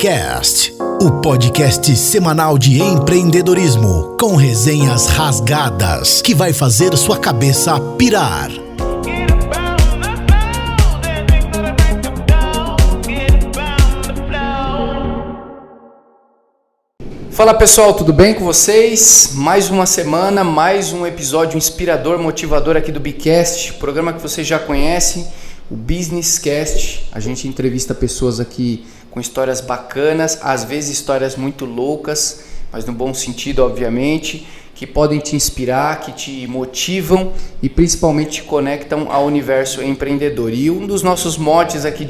Bicast, o podcast semanal de empreendedorismo com resenhas rasgadas que vai fazer sua cabeça pirar. Fala pessoal, tudo bem com vocês? Mais uma semana, mais um episódio inspirador, motivador aqui do Bicast, programa que vocês já conhecem, o Business Cast. A gente entrevista pessoas aqui com histórias bacanas, às vezes histórias muito loucas, mas no bom sentido, obviamente, que podem te inspirar, que te motivam e principalmente te conectam ao universo empreendedor. E um dos nossos motes aqui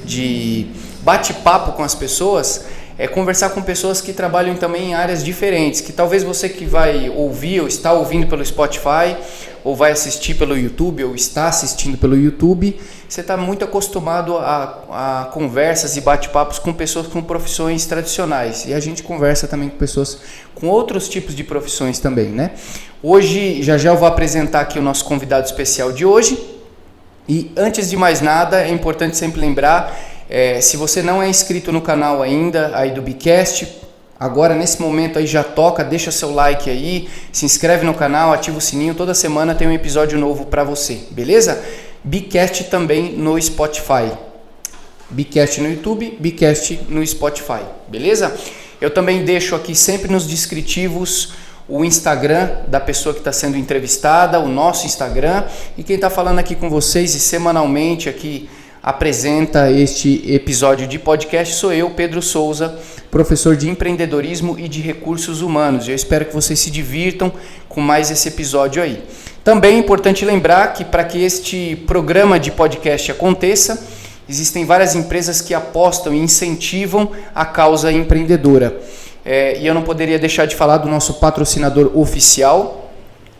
de bate-papo com as pessoas é conversar com pessoas que trabalham também em áreas diferentes, que talvez você que vai ouvir ou está ouvindo pelo Spotify, ou vai assistir pelo YouTube, ou está assistindo pelo YouTube, você está muito acostumado a conversas e bate-papos com pessoas com profissões tradicionais. E a gente conversa também com pessoas com outros tipos de profissões também, né? Hoje, já eu vou apresentar aqui o nosso convidado especial de hoje. E antes de mais nada, é importante sempre lembrar, se você não é inscrito no canal ainda, aí do Bicast, agora nesse momento aí já toca, deixa seu like aí, se inscreve no canal, ativa o sininho, toda semana tem um episódio novo para você, beleza? Bicast também no Spotify, Bicast no YouTube, Bicast no Spotify, beleza? Eu também deixo aqui sempre nos descritivos o Instagram da pessoa que está sendo entrevistada, o nosso Instagram, e quem está falando aqui com vocês e semanalmente aqui apresenta este episódio de podcast sou eu, Pedro Souza, professor de empreendedorismo e de recursos humanos. Eu espero que vocês se divirtam com mais esse episódio aí. Também é importante lembrar que para que este programa de podcast aconteça, existem várias empresas que apostam e incentivam a causa empreendedora. E eu não poderia deixar de falar do nosso patrocinador oficial,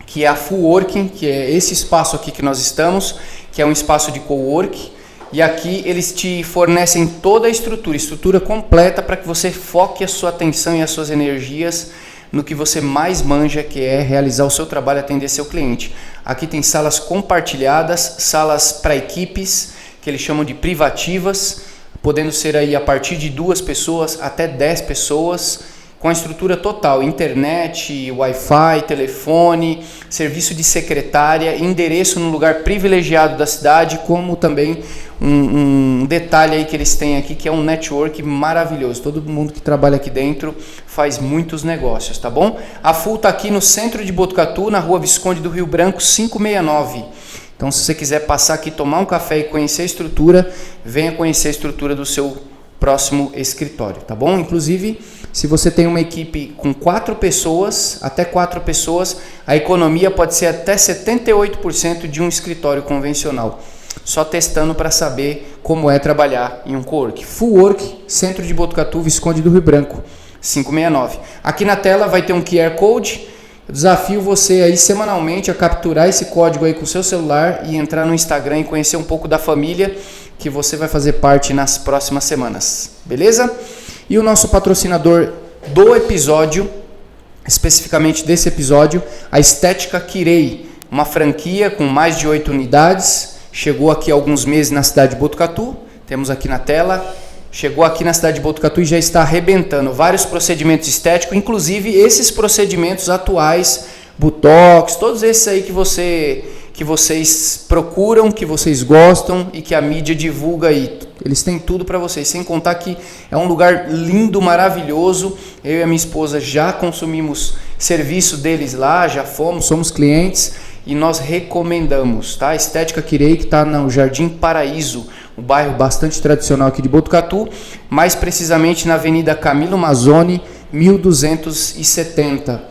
que é a Fullworking, que é esse espaço aqui que nós estamos, que é um espaço de coworking. E aqui eles te fornecem toda a estrutura completa para que você foque a sua atenção e as suas energias no que você mais manja, que é realizar o seu trabalho, atender seu cliente. Aqui tem salas compartilhadas, salas para equipes, que eles chamam de privativas, podendo ser aí a partir de 2 pessoas até 10 pessoas, com a estrutura total, internet, Wi-Fi, telefone, serviço de secretária, endereço no lugar privilegiado da cidade, como também um detalhe aí que eles têm aqui, que é um network maravilhoso. Todo mundo que trabalha aqui dentro faz muitos negócios, tá bom? A Full está aqui no centro de Botucatu, na rua Visconde do Rio Branco, 569. Então, se você quiser passar aqui, tomar um café e conhecer a estrutura, venha conhecer a estrutura do seu próximo escritório, tá bom? Inclusive, se você tem uma equipe com 4 pessoas, até 4 pessoas, a economia pode ser até 78% de um escritório convencional. Só testando para saber como é trabalhar em um cowork. Fullwork, centro de Botucatu, Visconde do Rio Branco, 569. Aqui na tela vai ter um QR Code. Eu desafio você aí semanalmente a capturar esse código aí com o seu celular e entrar no Instagram e conhecer um pouco da família que você vai fazer parte nas próximas semanas, beleza? E o nosso patrocinador do episódio, especificamente desse episódio, a Estética Kirei, uma franquia com mais de 8 unidades, chegou aqui há alguns meses na cidade de Botucatu, temos aqui na tela, chegou aqui na cidade de Botucatu e já está arrebentando vários procedimentos estéticos, inclusive esses procedimentos atuais, Botox, todos esses aí que vocês procuram, que vocês gostam e que a mídia divulga aí. Eles têm tudo para vocês, sem contar que é um lugar lindo, maravilhoso. Eu e a minha esposa já consumimos serviço deles lá, já somos clientes e nós recomendamos, tá? Estética Kirei, que está no Jardim Paraíso, um bairro bastante tradicional aqui de Botucatu, mais precisamente na Avenida Camilo Mazzoni, 1270.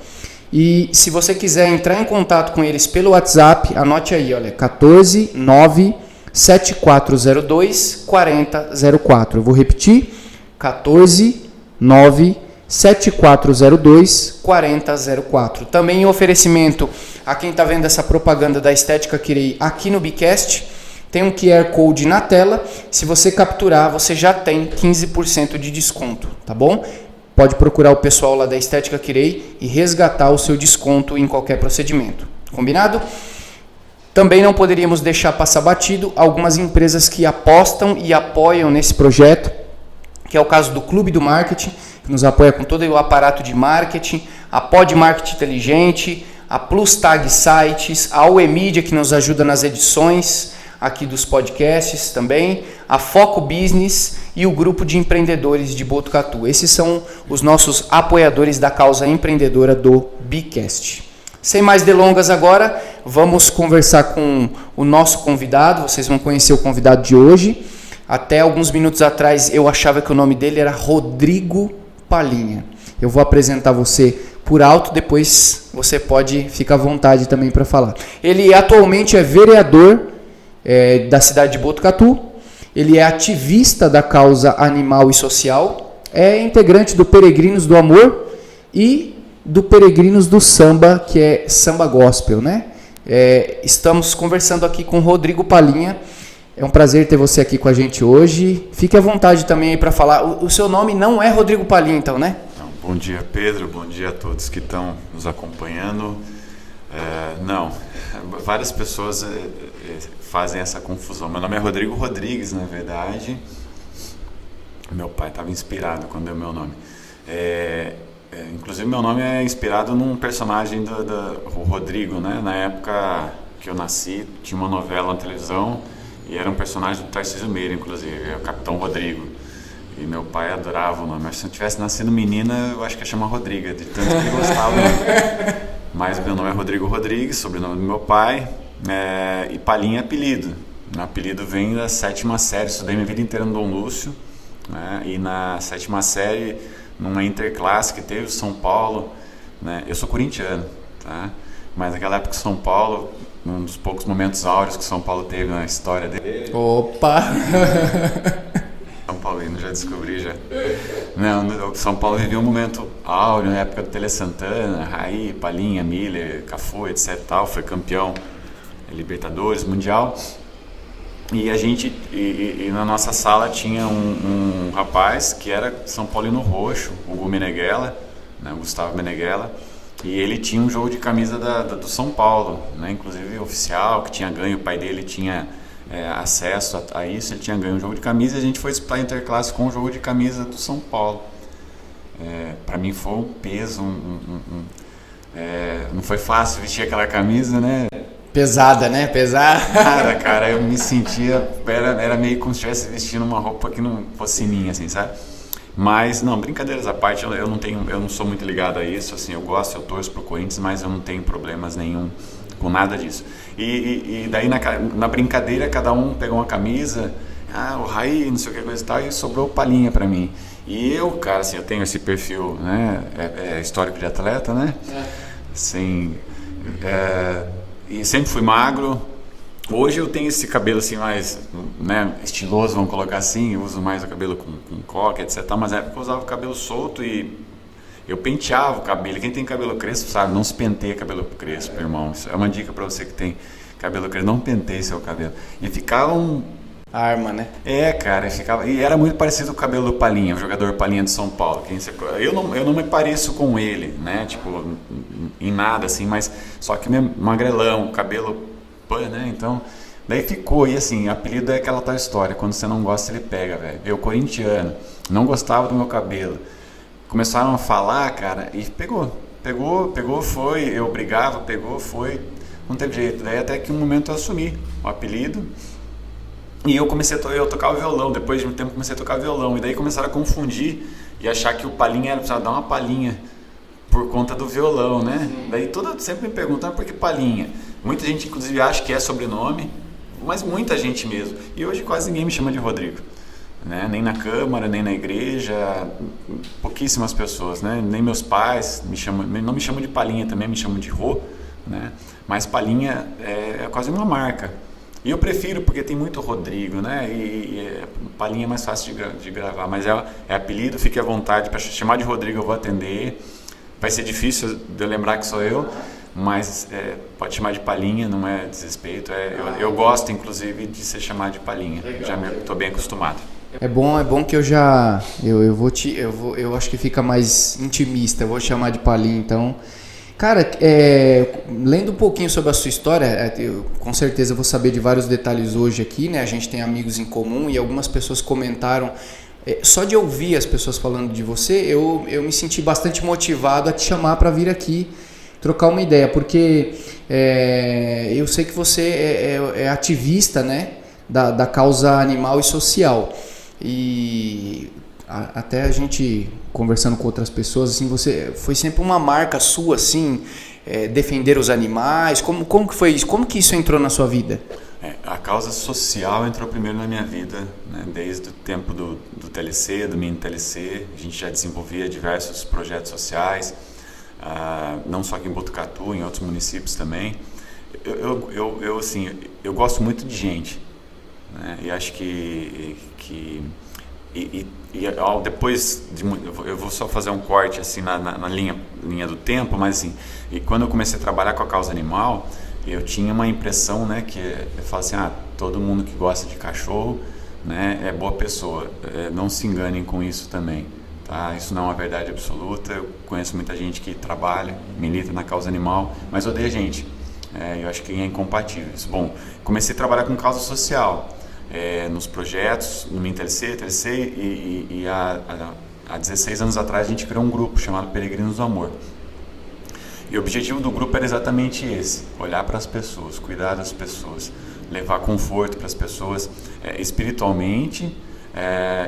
E se você quiser entrar em contato com eles pelo WhatsApp, anote aí, olha, 14 7402 4004. Eu vou repetir, 14 7402 4004. Também em oferecimento a quem está vendo essa propaganda da Estética Kirei aqui no Bicast, tem um QR Code na tela. Se você capturar, você já tem 15% de desconto, tá bom? Pode procurar o pessoal lá da Estética Kirei e resgatar o seu desconto em qualquer procedimento. Combinado? Também não poderíamos deixar passar batido algumas empresas que apostam e apoiam nesse projeto, que é o caso do Clube do Marketing, que nos apoia com todo o aparato de marketing, a Pod Marketing Inteligente, a Plus Tag Sites, a UE Media, que nos ajuda nas edições aqui dos podcasts também, a Foco Business e o grupo de empreendedores de Botucatu. Esses são os nossos apoiadores da causa empreendedora do Bicast. Sem mais delongas agora, vamos conversar com o nosso convidado. Vocês vão conhecer o convidado de hoje. Até alguns minutos atrás eu achava que o nome dele era Rodrigo Palinha. Eu vou apresentar você por alto, depois você pode ficar à vontade também para falar. Ele atualmente é vereador da cidade de Botucatu, ele é ativista da causa animal e social, é integrante do Peregrinos do Amor e do Peregrinos do Samba, que é samba gospel, né? Estamos conversando aqui com o Rodrigo Palinha. É um prazer ter você aqui com a gente hoje. Fique à vontade também para falar. O seu nome não é Rodrigo Palinha, então, né? Bom dia, Pedro. Bom dia a todos que estão nos acompanhando. Não, várias pessoas fazem essa confusão. Meu nome é Rodrigo Rodrigues, na verdade. Meu pai estava inspirado quando deu meu nome. Inclusive, meu nome é inspirado num personagem do Rodrigo, né? Na época que eu nasci, tinha uma novela na televisão e era um personagem do Tarcísio Meira, inclusive, é o Capitão Rodrigo. E meu pai adorava o nome. Mas se eu tivesse nascido menina, eu acho que ia chamar Rodriga, de tanto que ele gostava. Mas meu nome é Rodrigo Rodrigues, sobrenome do meu pai, e Palinha é apelido. O apelido vem da 7ª série, estudei minha vida inteira no Dom Lúcio, né? E na 7ª série, numa interclasse que teve São Paulo, né? Eu sou corintiano, tá? Mas naquela época São Paulo, um dos poucos momentos áureos que São Paulo teve na história dele. Opa! São Paulino, já descobri já. Não, São Paulo vivia um momento áureo na época do Tele Santana, Raí, Palinha, Miller, Cafu, etc. Tal, foi campeão Libertadores, Mundial. E a gente, e na nossa sala tinha um rapaz que era São Paulino roxo, o Hugo Meneghella, né, Gustavo Meneghella, e ele tinha um jogo de camisa do São Paulo, né, inclusive oficial, que tinha ganho, o pai dele tinha acesso a isso, ele tinha ganho um jogo de camisa e a gente foi disputar a interclasse com o jogo de camisa do São Paulo. Para mim foi um peso, não foi fácil vestir aquela camisa, né? Pesada, né? Pesada. Cara, eu me sentia, era meio como se estivesse vestindo uma roupa que não fosse minha, assim, sabe? Mas, não, brincadeiras à parte, eu não sou muito ligado a isso, assim, eu torço pro Corinthians, mas eu não tenho problemas nenhum com nada disso. E daí na brincadeira cada um pegou uma camisa, o Raí, não sei o que coisa e tal, e sobrou Palinha pra mim. E eu, cara, assim, eu tenho esse perfil, né, histórico de atleta, né, assim, e sempre fui magro. Hoje eu tenho esse cabelo assim mais, né, estiloso, vamos colocar assim, eu uso mais o cabelo com coque, etc. Mas na época eu usava o cabelo solto e eu penteava o cabelo. Quem tem cabelo crespo sabe, não se penteia cabelo crespo, irmão. Isso é uma dica para você que tem cabelo crespo, não penteie seu cabelo. E ficava arma, né? Cara, e era muito parecido com o cabelo do Palinha, o jogador Palinha de São Paulo. Eu não me pareço com ele, né? Tipo, em nada assim, mas só que mesmo magrelão, cabelo, né? Então, daí ficou, e assim, o apelido é aquela tal história, quando você não gosta, ele pega, velho. Eu, corintiano, não gostava do meu cabelo. Começaram a falar, cara, e pegou, foi, eu brigava, pegou, foi, não teve jeito. Daí até que um momento eu assumi o apelido. E eu comecei eu tocava violão, depois de um tempo comecei a tocar violão, e daí começaram a confundir e achar que o Palinha era precisava dar uma palhinha por conta do violão, né? Daí sempre me perguntaram por que Palinha. Muita gente inclusive acha que é sobrenome, mas muita gente mesmo. E hoje quase ninguém me chama de Rodrigo, né? Nem na Câmara, nem na igreja, pouquíssimas pessoas, né? Nem meus pais não me chamam de Palinha também, me chamam de Rô, né? Mas Palinha é quase uma marca. E eu prefiro porque tem muito Rodrigo, né? E Palinha é mais fácil de gravar, mas é apelido, fique à vontade para chamar de Rodrigo, eu vou atender. Vai ser difícil de eu lembrar que sou eu, mas pode chamar de Palinha, não é desrespeito. Eu gosto, inclusive, de ser chamado de Palinha. Já estou bem acostumado. É bom que eu acho que fica mais intimista. Eu vou chamar de Palinha, então. Cara, lendo um pouquinho sobre a sua história, eu com certeza vou saber de vários detalhes hoje aqui, né? A gente tem amigos em comum e algumas pessoas comentaram Só de ouvir as pessoas falando de você, eu me senti bastante motivado a te chamar para vir aqui trocar uma ideia, porque eu sei que você é ativista, né, da causa animal e social. E até a gente conversando com outras pessoas, assim, você foi sempre uma marca sua, assim, defender os animais. Como que foi isso? Como que isso entrou na sua vida? A causa social entrou primeiro na minha vida, né? Desde o tempo do TLC, do mini TLC, a gente já desenvolvia diversos projetos sociais, não só aqui em Botucatu, em outros municípios também. Eu gosto muito de gente, né? E acho que depois eu vou só fazer um corte assim na linha do tempo, mas assim, e quando eu comecei a trabalhar com a causa animal, eu tinha uma impressão, né, que eu falo assim, todo mundo que gosta de cachorro, né, é boa pessoa. Não se enganem com isso também, tá? Isso não é uma verdade absoluta. Eu conheço muita gente que trabalha, milita na causa animal, mas odeia gente. Eu acho que é incompatível isso. Bom, comecei a trabalhar com causa social, nos projetos, no Mini TLC, e há 16 anos atrás a gente criou um grupo chamado Peregrinos do Amor. E o objetivo do grupo era exatamente esse: olhar para as pessoas, cuidar das pessoas, levar conforto para as pessoas, espiritualmente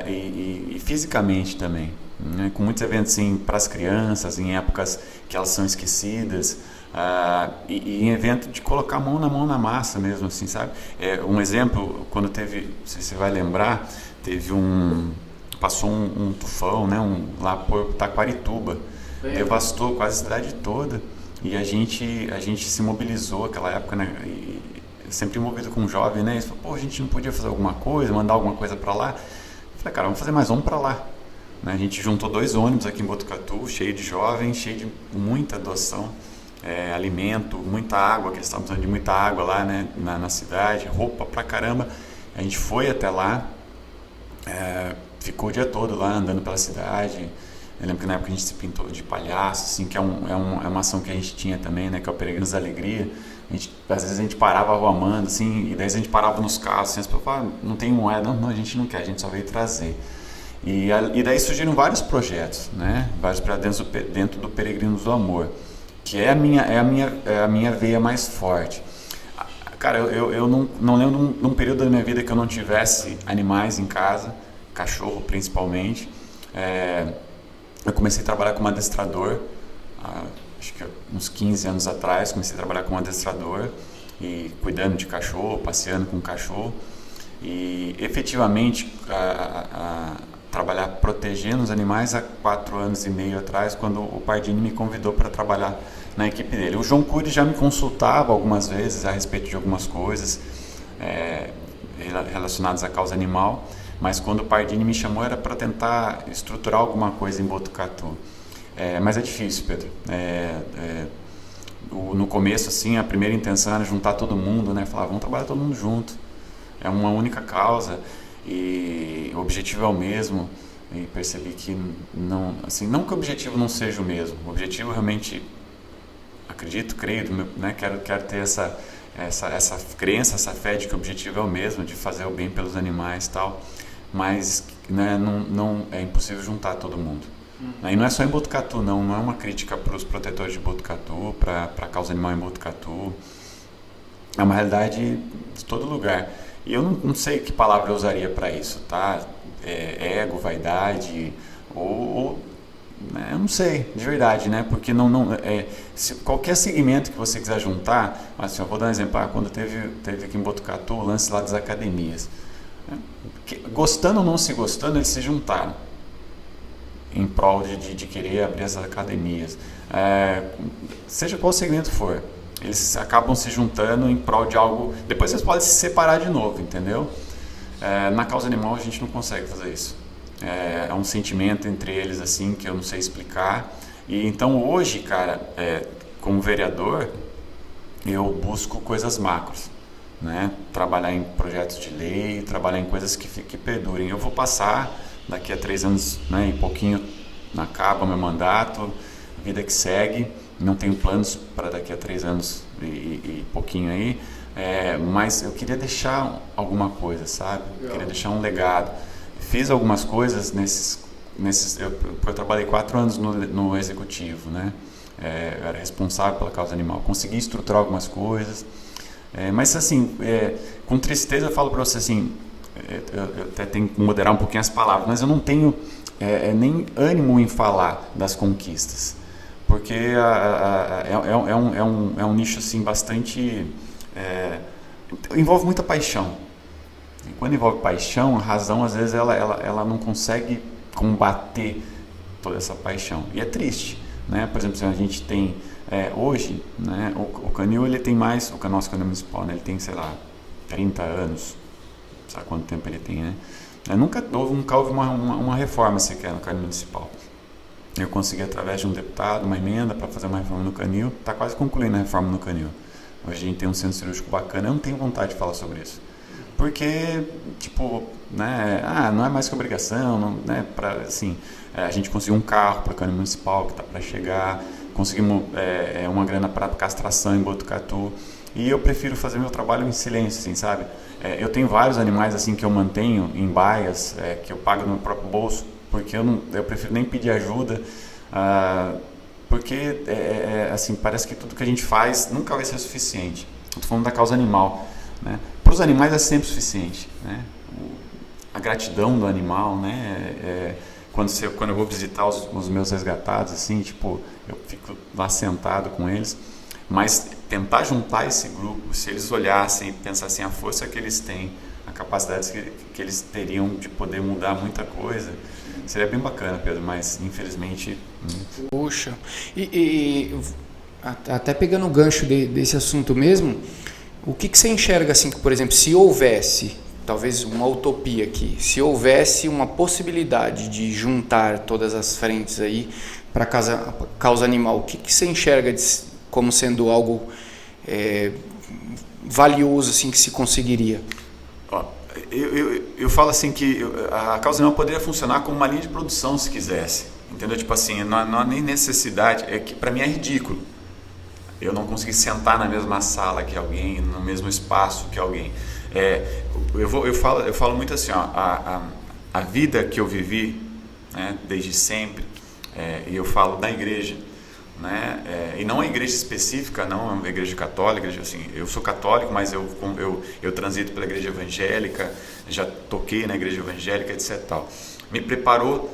e fisicamente também, né? Com muitos eventos assim, para as crianças, em épocas que elas são esquecidas, e em evento de colocar a mão na massa mesmo, assim, sabe? Um exemplo, quando teve, não sei se você vai lembrar, passou um tufão, né? Lá por Taquarituba, devastou quase a cidade toda, e a gente se mobilizou naquela época, né? E sempre envolvido com um jovem, né? Ele falou, pô, a gente não podia fazer alguma coisa, mandar alguma coisa para lá? Eu falei, cara, vamos fazer mais um para lá, né? A gente juntou 2 ônibus aqui em Botucatu, cheio de jovens, cheio de muita doação, alimento, muita água, que eles estavam precisando de muita água lá, né? na cidade, roupa pra caramba. A gente foi até lá, ficou o dia todo lá andando pela cidade. Eu lembro que na época a gente se pintou de palhaço, assim, que é uma ação que a gente tinha também, né, que é o Peregrinos da Alegria. Às vezes a gente parava arrumando, assim, e daí a gente parava nos carros, assim, as pessoas falavam, não tem moeda, não, a gente não quer, a gente só veio trazer. E daí surgiram vários projetos, né, vários projetos dentro do Peregrinos do Amor, que é a minha veia mais forte. Cara, eu não lembro de um período da minha vida que eu não tivesse animais em casa, cachorro principalmente. Eu comecei a trabalhar como adestrador, acho que uns 15 anos atrás, comecei a trabalhar como adestrador e cuidando de cachorro, passeando com cachorro, e efetivamente trabalhar protegendo os animais há 4 anos e meio atrás, quando o Pardini me convidou para trabalhar na equipe dele. O João Cury já me consultava algumas vezes a respeito de algumas coisas relacionadas à causa animal, mas quando o Pardini me chamou era para tentar estruturar alguma coisa em Botucatu. Mas é difícil, Pedro. No começo, assim, a primeira intenção era juntar todo mundo, né? Falar, vamos trabalhar todo mundo junto. É uma única causa e o objetivo é o mesmo. E percebi que não que o objetivo não seja o mesmo. O objetivo realmente, creio, né? Quero ter essa crença, essa fé de que o objetivo é o mesmo, de fazer o bem pelos animais e tal. Mas, né, não é impossível juntar todo mundo. E não é só em Botucatu, não é uma crítica para os protetores de Botucatu, para a causa animal em Botucatu. É uma realidade de todo lugar. E eu não sei que palavra eu usaria para isso, tá? Ego, vaidade, ou né, eu não sei, de verdade, né? Porque se qualquer segmento que você quiser juntar, assim, eu vou dar um exemplo, quando teve aqui em Botucatu o lance lá das academias. Gostando ou não se gostando, eles se juntaram em prol de querer abrir as academias. Seja qual segmento for, eles acabam se juntando em prol de algo. Depois eles podem se separar de novo, entendeu? Na causa animal a gente não consegue fazer isso. É um sentimento entre eles assim que eu não sei explicar. E então hoje, cara, como vereador, eu busco coisas macros, né? Trabalhar em projetos de lei, trabalhar em coisas que perdurem. Eu vou passar daqui a 3 anos, né, e pouquinho acaba meu mandato, vida que segue. Não tenho planos para daqui a 3 anos e pouquinho aí, mas eu queria deixar alguma coisa, sabe? Eu queria deixar um legado. fiz algumas coisas eu trabalhei 4 anos no executivo, né? Eu era responsável pela causa animal, consegui estruturar algumas coisas, mas assim, com tristeza eu falo para você assim, eu até tenho que moderar um pouquinho as palavras, mas eu não tenho nem ânimo em falar das conquistas, porque é um nicho assim bastante, envolve muita paixão, e quando envolve paixão, a razão às vezes ela não consegue combater toda essa paixão, e é triste, né? Por exemplo, a gente tem hoje, né, o canil ele tem mais, o nosso canil municipal, né, ele tem, sei lá, 30 anos, sabe quanto tempo ele tem, né? Nunca houve uma reforma sequer no canil municipal. Eu consegui, através de um deputado, uma emenda para fazer uma reforma no canil, está quase concluindo a reforma no canil. Hoje a gente tem um centro cirúrgico bacana, eu não tenho vontade de falar sobre isso. Porque, tipo, né, não é mais que obrigação, não, né, assim, a gente conseguiu um carro para o canil municipal que está para chegar, conseguimos uma grana para castração em Botucatu, e eu prefiro fazer meu trabalho em silêncio, assim, sabe? Eu tenho vários animais assim que eu mantenho em baias, que eu pago no próprio bolso, porque eu prefiro nem pedir ajuda, porque assim, parece que tudo que a gente faz nunca vai ser suficiente. Estou falando da causa animal, né? Para os animais é sempre suficiente, né? A gratidão do animal, né? Quando eu vou visitar os meus resgatados, assim, tipo, eu fico lá sentado com eles, mas tentar juntar esse grupo, se eles olhassem e pensassem a força que eles têm, a capacidade que eles teriam de poder mudar muita coisa, seria bem bacana, Pedro, mas infelizmente... Puxa, e até pegando o gancho desse assunto mesmo, o que você enxerga assim, por exemplo, se houvesse, talvez uma utopia aqui, se houvesse uma possibilidade de juntar todas as frentes aí para a causa animal, o que você enxerga como sendo algo valioso assim, que se conseguiria? Eu falo assim que a causa animal poderia funcionar como uma linha de produção se quisesse, entendeu? Tipo assim, não há nem necessidade, que para mim é ridículo eu não conseguir sentar na mesma sala que alguém, no mesmo espaço que alguém. Eu falo muito assim, ó, a vida que eu vivi, né, desde sempre, e eu falo da igreja, né, e não a igreja específica, não a igreja católica, assim, eu sou católico, mas eu transito pela igreja evangélica, já toquei na igreja evangélica, etc. Tal. Me preparou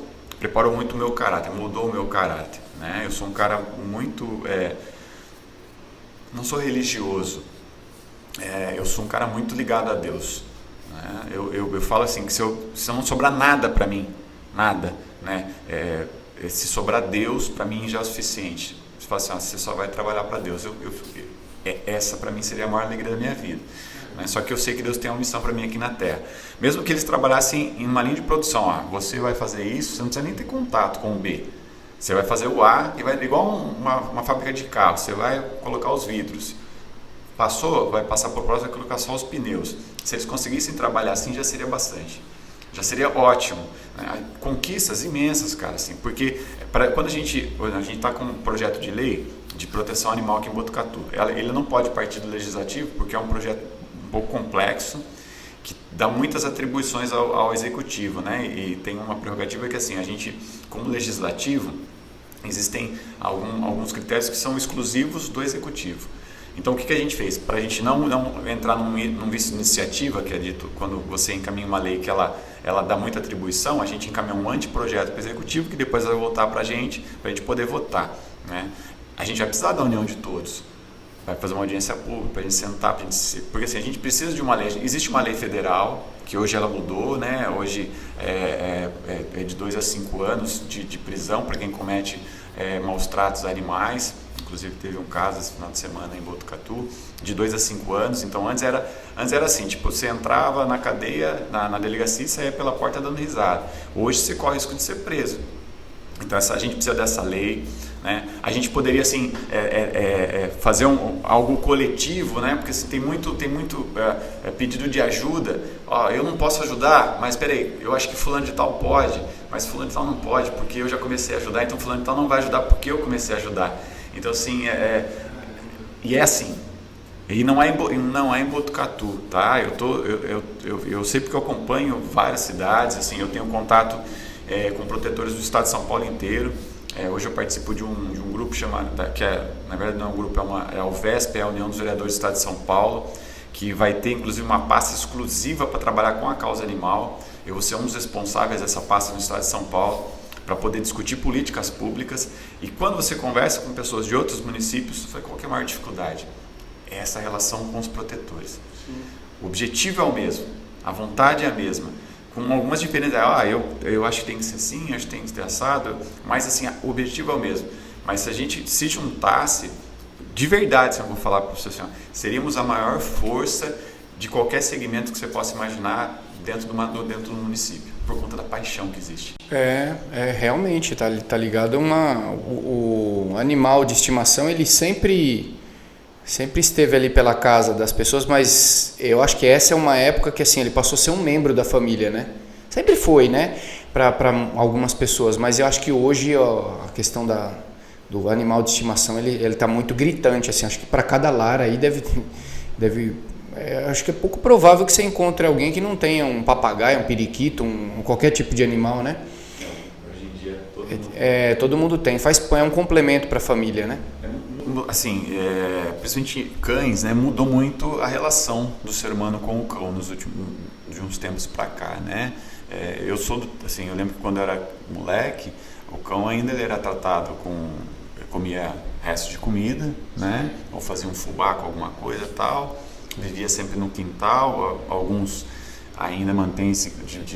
muito o meu caráter, mudou o meu caráter, né? Eu sou um cara muito... não sou religioso, eu sou um cara muito ligado a Deus, né? Eu falo assim, que se não sobrar nada para mim, nada, né? Se sobrar Deus, para mim já é o suficiente. Você fala assim, você só vai trabalhar para Deus. Essa para mim seria a maior alegria da minha vida, né? Só que eu sei que Deus tem uma missão para mim aqui na Terra. Mesmo que eles trabalhassem em uma linha de produção, você vai fazer isso, você não precisa nem ter contato com o B. Você vai fazer o A e vai igual uma fábrica de carro, você vai colocar os vidros. Passou, vai passar por próximo, vai colocar só os pneus. Se eles conseguissem trabalhar assim, já seria bastante. Já seria ótimo, né? Conquistas imensas, cara, assim, porque quando a gente está com um projeto de lei de proteção animal aqui em Botucatu, ele não pode partir do legislativo porque é um projeto um pouco complexo, que dá muitas atribuições ao executivo, né? E tem uma prerrogativa que, assim, a gente, como legislativo, existem alguns critérios que são exclusivos do executivo. Então, o que a gente fez? Para a gente não entrar num vício de iniciativa, que é dito quando você encaminha uma lei que ela dá muita atribuição, a gente encaminha um anteprojeto para o executivo que depois vai voltar para a gente poder votar, né? A gente vai precisar da união de todos. Vai fazer uma audiência pública para a gente sentar, porque assim, a gente precisa de uma lei. Existe uma lei federal que hoje ela mudou, né? Hoje é de 2 a 5 anos de prisão para quem comete maus tratos a animais. Inclusive teve um caso esse final de semana em Botucatu, de 2 a 5 anos. Então antes era assim, tipo, você entrava na cadeia, na delegacia e saía pela porta dando risada. Hoje você corre o risco de ser preso. Então a gente precisa dessa lei, né? A gente poderia assim fazer algo coletivo, né? Porque assim, tem muito pedido de ajuda. Eu não posso ajudar, mas peraí, eu acho que fulano de tal pode, mas fulano de tal não pode porque eu já comecei a ajudar, então fulano de tal não vai ajudar porque eu comecei a ajudar. Então assim, e é assim, E não é em Botucatu, tá? Eu sei porque eu acompanho várias cidades, assim, eu tenho contato com protetores do estado de São Paulo inteiro. Hoje eu participo de um grupo chamado, que na verdade não é um grupo, é a UVESP, é a União dos Vereadores do Estado de São Paulo, que vai ter inclusive uma pasta exclusiva para trabalhar com a causa animal. Eu vou ser um dos responsáveis dessa pasta no Estado de São Paulo, para poder discutir políticas públicas. E quando você conversa com pessoas de outros municípios, qual que é a maior dificuldade? É essa relação com os protetores. Sim. O objetivo é o mesmo, a vontade é a mesma, com algumas diferenças. Eu acho que tem que ser assim, acho que tem que ser assado, mas assim, o objetivo é o mesmo. Mas se a gente se juntasse, de verdade, se eu vou falar para você assim, seríamos a maior força de qualquer segmento que você possa imaginar dentro do município, por conta da paixão que existe. Realmente, tá ligado o animal de estimação, ele sempre esteve ali pela casa das pessoas, mas eu acho que essa é uma época que assim, ele passou a ser um membro da família, né? Sempre foi, né? Para algumas pessoas, mas eu acho que hoje a questão do animal de estimação, ele tá muito gritante, assim, acho que para cada lar aí acho que é pouco provável que você encontre alguém que não tenha um papagaio, um periquito, qualquer tipo de animal, né? Hoje em dia todo mundo tem, é um complemento para a família, né? Assim, principalmente cães, né, mudou muito a relação do ser humano com o cão de uns tempos para cá, né? Eu lembro que quando eu era moleque, o cão ainda ele era tratado comia resto de comida, né? Ou fazia um fubá com alguma coisa e tal, vivia sempre no quintal, alguns ainda mantêm-se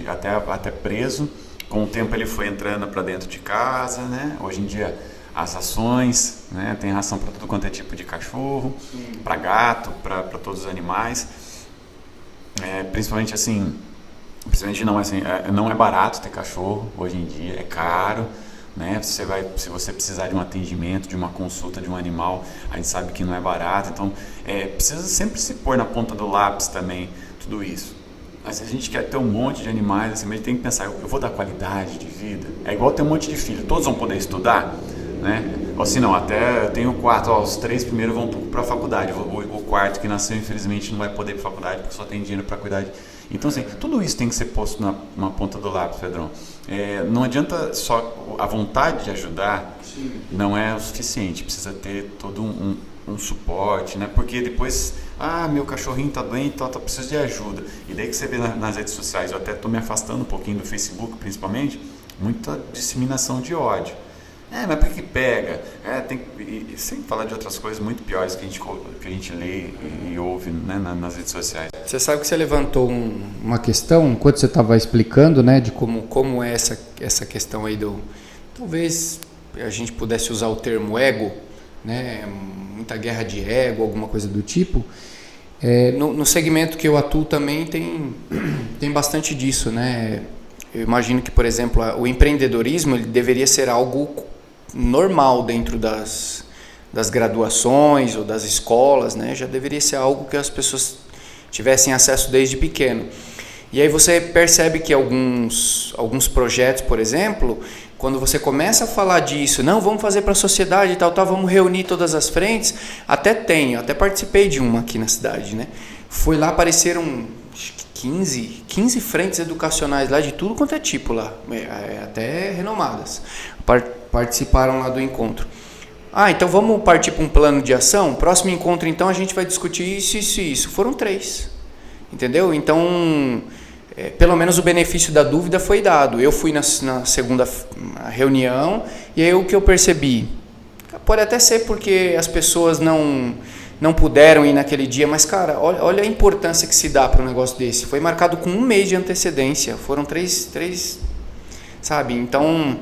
até preso. Com o tempo ele foi entrando para dentro de casa, né? Hoje em dia as rações, né? Tem ração para tudo quanto é tipo de cachorro, para gato, para todos os animais. Principalmente não é barato ter cachorro hoje em dia, é caro, né? Se você precisar de um atendimento, de uma consulta de um animal, a gente sabe que não é barato, então precisa sempre se pôr na ponta do lápis também tudo isso. Mas se a gente quer ter um monte de animais, assim, a gente tem que pensar, eu vou dar qualidade de vida? É igual ter um monte de filhos, todos vão poder estudar, né? Ou se não, até eu tenho 4, os 3 primeiros vão para a faculdade, o quarto que nasceu infelizmente não vai poder ir para a faculdade porque só tem dinheiro para cuidar Então assim, tudo isso tem que ser posto na ponta do lápis, Pedrão. Não adianta só a vontade de ajudar, não é o suficiente, precisa ter todo um suporte, né? Porque depois, meu cachorrinho tá doente, preciso de ajuda. E daí que você vê nas redes sociais, eu até estou me afastando um pouquinho do Facebook principalmente, muita disseminação de ódio. Mas por que pega? Sem falar de outras coisas muito piores que a gente lê e ouve, né, nas redes sociais. Você sabe que você levantou uma questão, enquanto você estava explicando, né, de como é essa questão aí talvez a gente pudesse usar o termo ego, né, muita guerra de ego, alguma coisa do tipo. No segmento que eu atuo também tem bastante disso, né? Eu imagino que, por exemplo, o empreendedorismo ele deveria ser algo normal dentro das graduações ou das escolas, né? Já deveria ser algo que as pessoas tivessem acesso desde pequeno. E aí você percebe que alguns projetos, por exemplo, quando você começa a falar disso, não, vamos fazer para a sociedade e tal, vamos reunir todas as frentes, até participei de uma aqui na cidade, né? Foi lá, apareceram 15 frentes educacionais lá, de tudo quanto é tipo lá, até renomadas, participaram lá do encontro. Então vamos partir para um plano de ação? Próximo encontro, então, a gente vai discutir isso e isso. Foram 3, entendeu? Então, pelo menos o benefício da dúvida foi dado. Eu fui na segunda reunião e aí o que eu percebi, pode até ser porque as pessoas não puderam ir naquele dia, mas, cara, olha a importância que se dá para um negócio desse. Foi marcado com 1 mês de antecedência, foram 3, sabe? Então,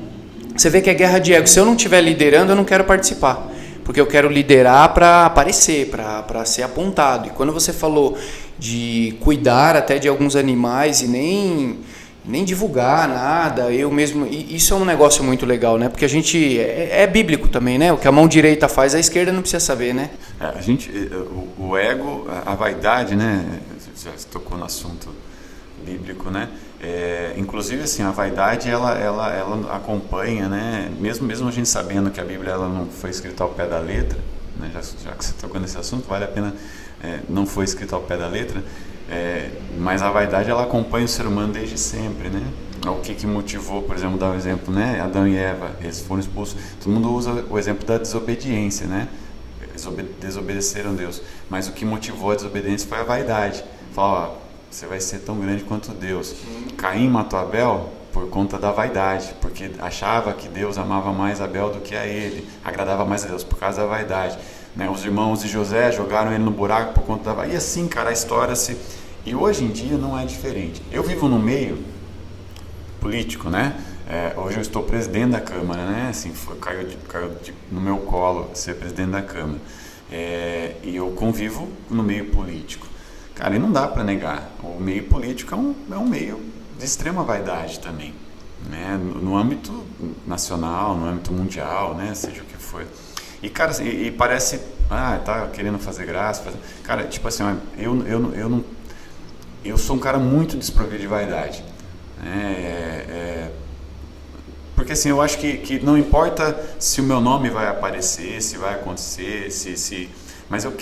você vê que é guerra de ego. Se eu não estiver liderando, eu não quero participar, porque eu quero liderar para aparecer, para ser apontado. E quando você falou de cuidar até de alguns animais e nem divulgar nada, eu mesmo, isso é um negócio muito legal, né? Porque a gente é bíblico também, né? O que a mão direita faz, a esquerda não precisa saber, né? O ego, a vaidade, né? Já tocou no assunto bíblico, né? Inclusive, assim, a vaidade ela acompanha, né? Mesmo a gente sabendo que a Bíblia ela não foi escrita ao pé da letra, né? Já que você tocou nesse assunto, vale a pena não foi escrito ao pé da letra, mas a vaidade ela acompanha o ser humano desde sempre, né? O que motivou, por exemplo, dar um exemplo, né? Adão e Eva, eles foram expulsos. Todo mundo usa o exemplo da desobediência, né? Desobedeceram a Deus, mas o que motivou a desobediência foi a vaidade. Fala, você vai ser tão grande quanto Deus. Caim matou Abel por conta da vaidade, porque achava que Deus amava mais Abel do que a ele, agradava mais a Deus por causa da vaidade, né? Os irmãos de José jogaram ele no buraco por conta da vaidade. E assim, cara, a história se... E hoje em dia não é diferente. Eu vivo no meio político, né? Hoje eu estou presidente da Câmara, né? Assim, caiu no meu colo ser presidente da Câmara. E eu convivo no meio político. Cara, e não dá para negar. O meio político é um meio de extrema vaidade também, né? No âmbito nacional, no âmbito mundial, né? Seja o que for. E, cara, assim, e parece... tá querendo fazer graça. Cara, tipo assim, eu sou um cara muito desprovido de vaidade. Porque assim, eu acho que não importa se o meu nome vai aparecer, se vai acontecer, mas eu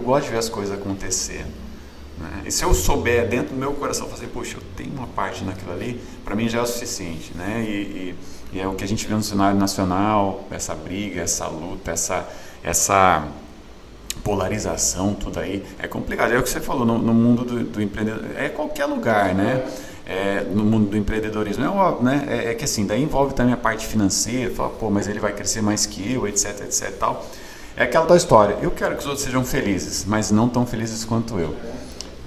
gosto de ver as coisas acontecer, né? E se eu souber dentro do meu coração fazer, poxa, eu tenho uma parte naquilo ali, para mim já é o suficiente, né? E é o que a gente vê no cenário nacional, essa briga, essa luta, essa polarização, tudo aí é complicado. É o que você falou no mundo do empreendedor, qualquer lugar, né? No mundo do empreendedorismo, né? Que assim, daí envolve também a parte financeira, fala, pô, mas ele vai crescer mais que eu, etc, etc, tal. É aquela da história, eu quero que os outros sejam felizes, mas não tão felizes quanto eu,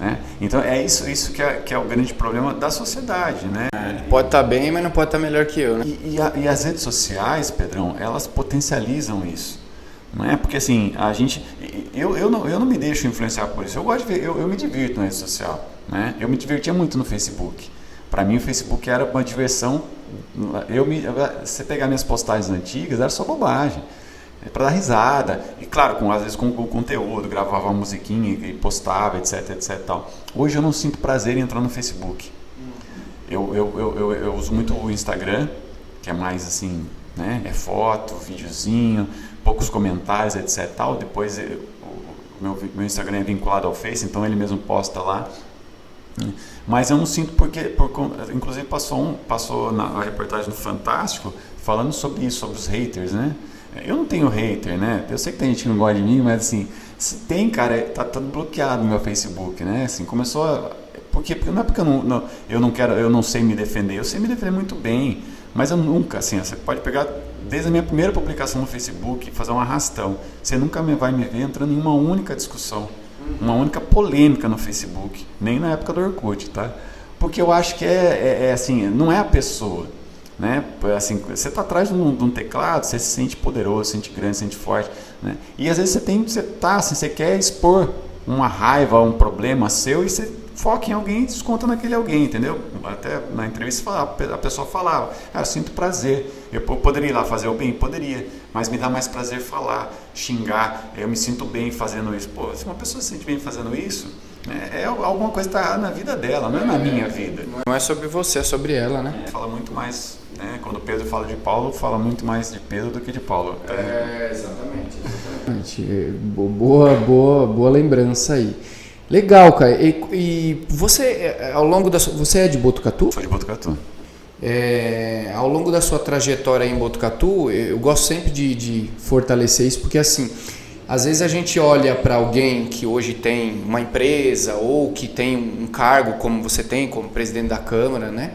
né? Então é isso que é o grande problema da sociedade, né? Pode estar bem, mas não pode estar melhor que eu, né? E as redes sociais, Pedrão, elas potencializam isso. Não é? Porque assim, eu não me deixo influenciar por isso. Eu gosto de ver, eu me divirto na rede social, né? Eu me divertia muito no Facebook. Para mim o Facebook era uma diversão. Você pegar minhas postagens antigas, era só bobagem, para dar risada. E claro, às vezes com o conteúdo, gravava uma musiquinha e postava, etc, etc, tal. Hoje eu não sinto prazer em entrar no Facebook. Eu uso muito o Instagram, que é mais assim, né? É foto, videozinho, poucos comentários, etc, tal. Depois meu Instagram é vinculado ao Face, então ele mesmo posta lá. Mas eu não sinto inclusive passou na reportagem do Fantástico falando sobre isso, sobre os haters, né? Eu não tenho hater, né? Eu sei que tem gente que não gosta de mim, mas assim, se tem, cara, tá tudo bloqueado no meu Facebook, né? Assim, começou porque não é porque eu não sei me defender, eu sei me defender muito bem, mas eu nunca, assim, você pode pegar desde a minha primeira publicação no Facebook, fazer um arrastão, você nunca vai me ver entrando em uma única discussão, uma única polêmica no Facebook, nem na época do Orkut, tá? Porque eu acho que assim, não é a pessoa, né? Assim, você está atrás de um teclado, você se sente poderoso, se sente grande, se sente forte, né? E às vezes você quer expor uma raiva, um problema seu e você foca em alguém e desconta naquele alguém, entendeu? Até na entrevista a pessoa falava, eu sinto prazer, eu poderia ir lá fazer o bem? Poderia, mas me dá mais prazer falar, xingar, eu me sinto bem fazendo isso. Pô, se uma pessoa se sente bem fazendo isso, alguma coisa está errada na vida dela, não é na minha vida. Não é sobre você, é sobre ela, né? Fala muito mais, né? Quando Pedro fala de Paulo, fala muito mais de Pedro do que de Paulo. Exatamente. Boa lembrança aí. Legal, cara. E você, você é de Botucatu? Sou de Botucatu. Ao longo da sua trajetória em Botucatu, eu gosto sempre de fortalecer isso, porque assim, às vezes a gente olha para alguém que hoje tem uma empresa ou que tem um cargo como você tem, como presidente da Câmara, né?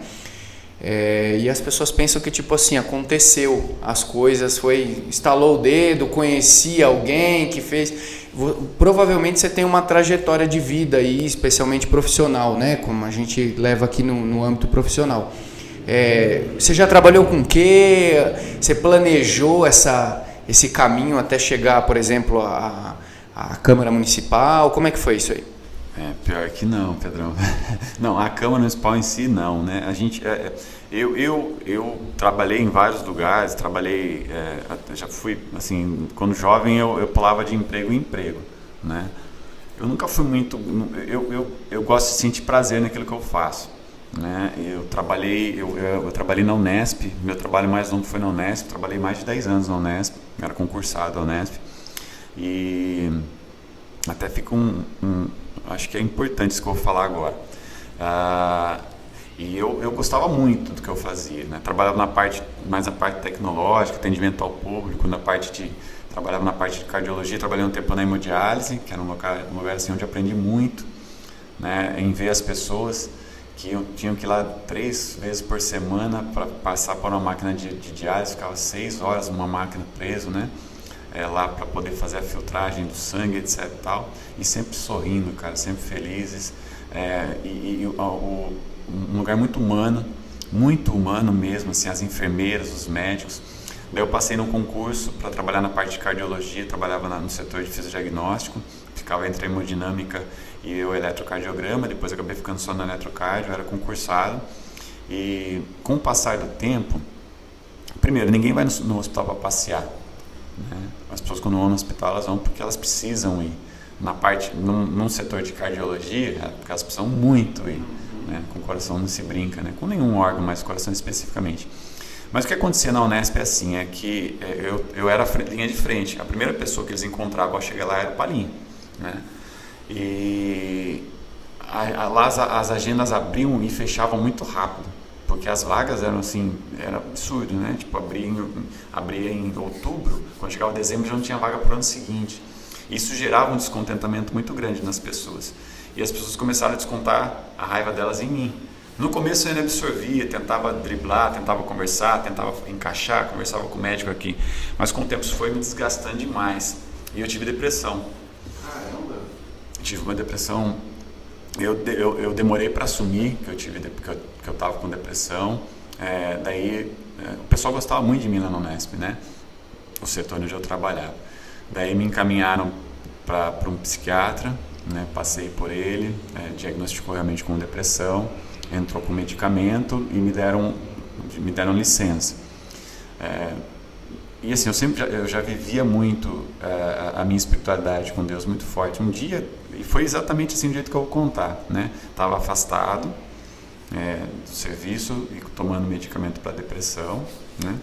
E as pessoas pensam que tipo assim, aconteceu as coisas, estalou o dedo, conhecia alguém que fez. Provavelmente você tem uma trajetória de vida aí, especialmente profissional, né? Como a gente leva aqui no âmbito profissional. Você já trabalhou com o quê? Você planejou esse caminho até chegar, por exemplo, à Câmara Municipal? Como é que foi isso aí? Pior que não, Pedrão. Não, a Câmara Municipal em si não, né? Eu trabalhei em vários lugares, já fui, assim, quando jovem eu pulava de emprego em emprego, né? Eu nunca fui muito, eu gosto de sentir prazer naquilo que eu faço, né? Eu trabalhei na Unesp, meu trabalho mais longo foi na Unesp, trabalhei mais de 10 anos na Unesp, era concursado na Unesp, e até fica acho que é importante isso que eu vou falar agora. E eu gostava muito do que eu fazia, né? Trabalhava mais na parte tecnológica, atendimento ao público, trabalhava na parte de cardiologia, trabalhei um tempo na hemodiálise, que era um lugar assim, onde aprendi muito, né? Em ver as pessoas que tinham que ir lá 3 vezes por semana para passar por uma máquina de diálise, ficava 6 horas numa máquina preso, né? Lá para poder fazer a filtragem do sangue, etc e tal, e sempre sorrindo, cara, sempre felizes, um lugar muito humano mesmo, assim, as enfermeiras, os médicos. Daí eu passei num concurso para trabalhar na parte de cardiologia, trabalhava no setor de fisiodiagnóstico, ficava entre a hemodinâmica e o eletrocardiograma, depois acabei ficando só no eletrocardio, era concursado. E com o passar do tempo, primeiro, ninguém vai no hospital para passear, né? As pessoas quando vão no hospital, elas vão porque elas precisam ir. Num setor de cardiologia, porque elas precisam muito ir, né? Com o coração não se brinca, né? Com nenhum órgão, mas o coração especificamente. Mas o que acontecia na Unesp é assim, é que eu era linha de frente. A primeira pessoa que eles encontravam ao chegar lá era o Palinha, né? E lá as agendas abriam e fechavam muito rápido, porque as vagas eram assim, era absurdo, né? Tipo, abria em outubro, quando chegava dezembro já não tinha vaga para o ano seguinte. Isso gerava um descontentamento muito grande nas pessoas. E as pessoas começaram a descontar a raiva delas em mim. No começo eu ainda absorvia, tentava driblar, tentava conversar, tentava encaixar, conversava com o médico aqui. Mas com o tempo isso foi me desgastando demais. E eu tive depressão. Caramba! Tive uma depressão. Eu demorei para assumir que eu estava com depressão. O pessoal gostava muito de mim lá no Unesp, né? O setor onde eu trabalhava. Daí me encaminharam para um psiquiatra, né? Passei por ele, diagnosticou realmente com depressão, entrou com medicamento e me deram licença. E assim, eu já vivia muito a minha espiritualidade com Deus muito forte. Um dia, e foi exatamente assim do jeito que eu vou contar, né? Estava afastado do serviço e tomando medicamento para depressão, né?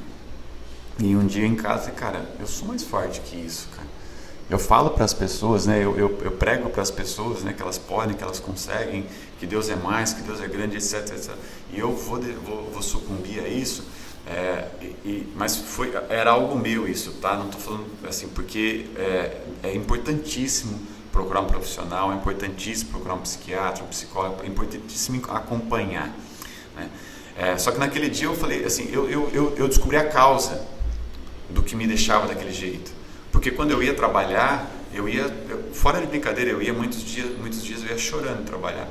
E um dia em casa, cara, eu sou mais forte que isso, cara. Eu falo para as pessoas, né? Eu prego para as pessoas, né? Que elas podem, que elas conseguem, que Deus é mais, que Deus é grande, etc, etc. E eu vou sucumbir a isso. Mas era algo meu isso, tá? Não estou falando assim, porque é importantíssimo procurar um profissional, é importantíssimo procurar um psiquiatra, um psicólogo, é importantíssimo acompanhar, né? Só que naquele dia eu falei assim, eu descobri a causa do que me deixava daquele jeito. Porque quando eu ia trabalhar, fora de brincadeira, eu ia muitos dias eu ia chorando trabalhar.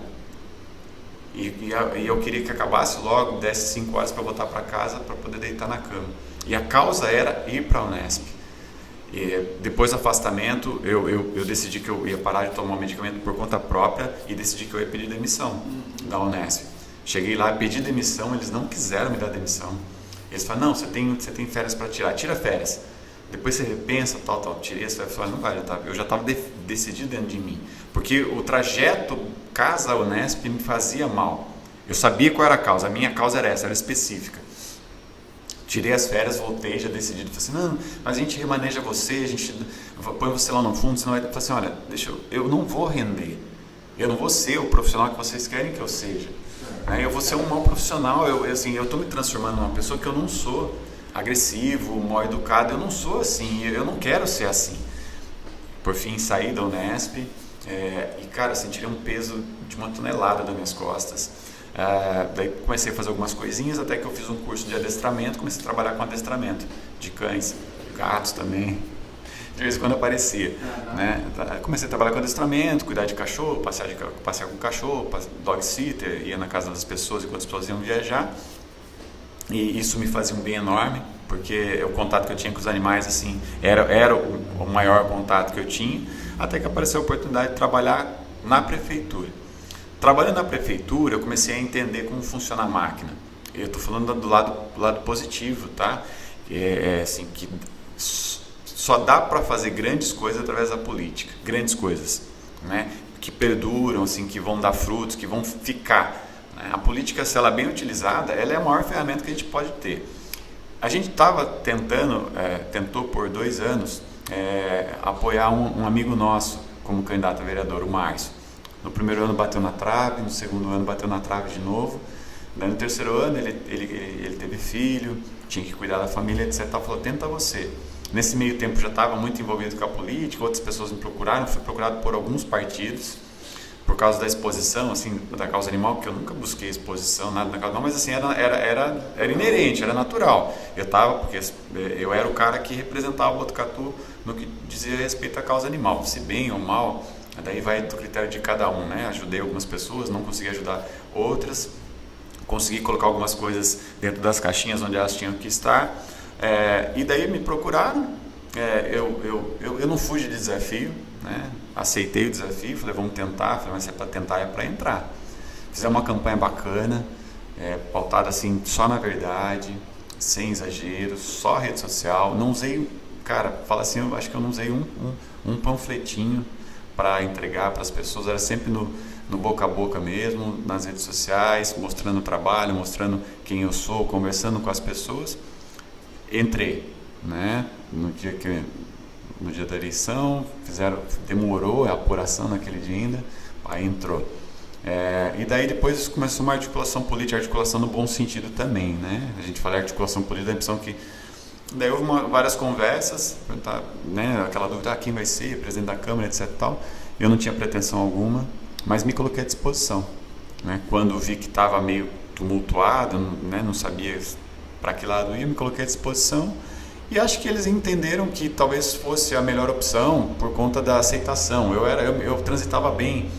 E eu queria que acabasse logo, desse 5 horas para voltar para casa, para poder deitar na cama. E a causa era ir para a Unesp. E depois do afastamento, eu decidi que eu ia parar de tomar o medicamento por conta própria e decidi que eu ia pedir demissão da Unesp. Cheguei lá, pedi demissão, eles não quiseram me dar demissão. Eles falaram, não, você tem férias para tirar, tira férias. Depois você repensa, tal, tirei as férias, não vai, eu já estava decidido dentro de mim. Porque o trajeto casa-Unesp me fazia mal. Eu sabia qual era a causa, a minha causa era essa, era específica. Tirei as férias, voltei, já decidido. Falei assim, não, mas a gente remaneja você, a gente põe você lá no fundo, senão vai... Falei assim, olha, eu não vou render. Eu não vou ser o profissional que vocês querem que eu seja. Eu vou ser um mau profissional, eu estou me transformando numa pessoa que eu não sou. Agressivo, mal educado, eu não sou assim, eu não quero ser assim. Por fim, saí da Unesp e, cara, tirei um peso de 1 tonelada das minhas costas. Daí comecei a fazer algumas coisinhas, até que eu fiz um curso de adestramento, comecei a trabalhar com adestramento de cães, gatos também, de vez em quando aparecia, né? Comecei a trabalhar com adestramento, cuidar de cachorro, passear com cachorro, dog sitter, ia na casa das pessoas enquanto as pessoas iam viajar. E isso me fazia um bem enorme, porque o contato que eu tinha com os animais assim, era o maior contato que eu tinha, até que apareceu a oportunidade de trabalhar na prefeitura. Trabalhando na prefeitura, eu comecei a entender como funciona a máquina. Eu estou falando do lado positivo, tá? Assim, que só dá para fazer grandes coisas através da política, grandes coisas, né? Que perduram, assim, que vão dar frutos, que vão ficar. A política, se ela é bem utilizada, ela é a maior ferramenta que a gente pode ter. A gente tentou por 2 anos apoiar um amigo nosso, como candidato a vereador, o Márcio. No primeiro ano bateu na trave, no segundo ano bateu na trave de novo. Daí no terceiro ano ele teve filho, tinha que cuidar da família, etc. Falou, tenta você. Nesse meio tempo já estava muito envolvido com a política, outras pessoas me procuraram, fui procurado por alguns partidos, por causa da exposição, assim, da causa animal, porque eu nunca busquei exposição, nada da causa animal, mas assim, era inerente, era natural. Porque eu era o cara que representava o Botucatu no que dizia respeito à causa animal, se bem ou mal, daí vai do critério de cada um, né? Ajudei algumas pessoas, não consegui ajudar outras, consegui colocar algumas coisas dentro das caixinhas onde elas tinham que estar, e daí me procuraram, eu não fugi de desafio, né? Aceitei o desafio, falei, vamos tentar, falei, mas se é para tentar, é para entrar. Fizemos uma campanha bacana, pautada assim, só na verdade, sem exageros, só rede social, não usei, cara, fala assim, eu acho que eu não usei um panfletinho para entregar para as pessoas, era sempre no boca a boca mesmo, nas redes sociais, mostrando o trabalho, mostrando quem eu sou, conversando com as pessoas. Entrei, né? No dia da eleição, demorou a apuração naquele dia ainda, aí entrou. E daí depois começou uma articulação política, articulação no bom sentido também, né? A gente fala articulação política, dá a impressão que... Daí houve várias conversas, né? Aquela dúvida, quem vai ser, presidente da Câmara, etc. Tal. Eu não tinha pretensão alguma, mas me coloquei à disposição, né? Quando vi que estava meio tumultuado, né? Não sabia para que lado ia, me coloquei à disposição. E acho que eles entenderam que talvez fosse a melhor opção por conta da aceitação. Eu transitava bem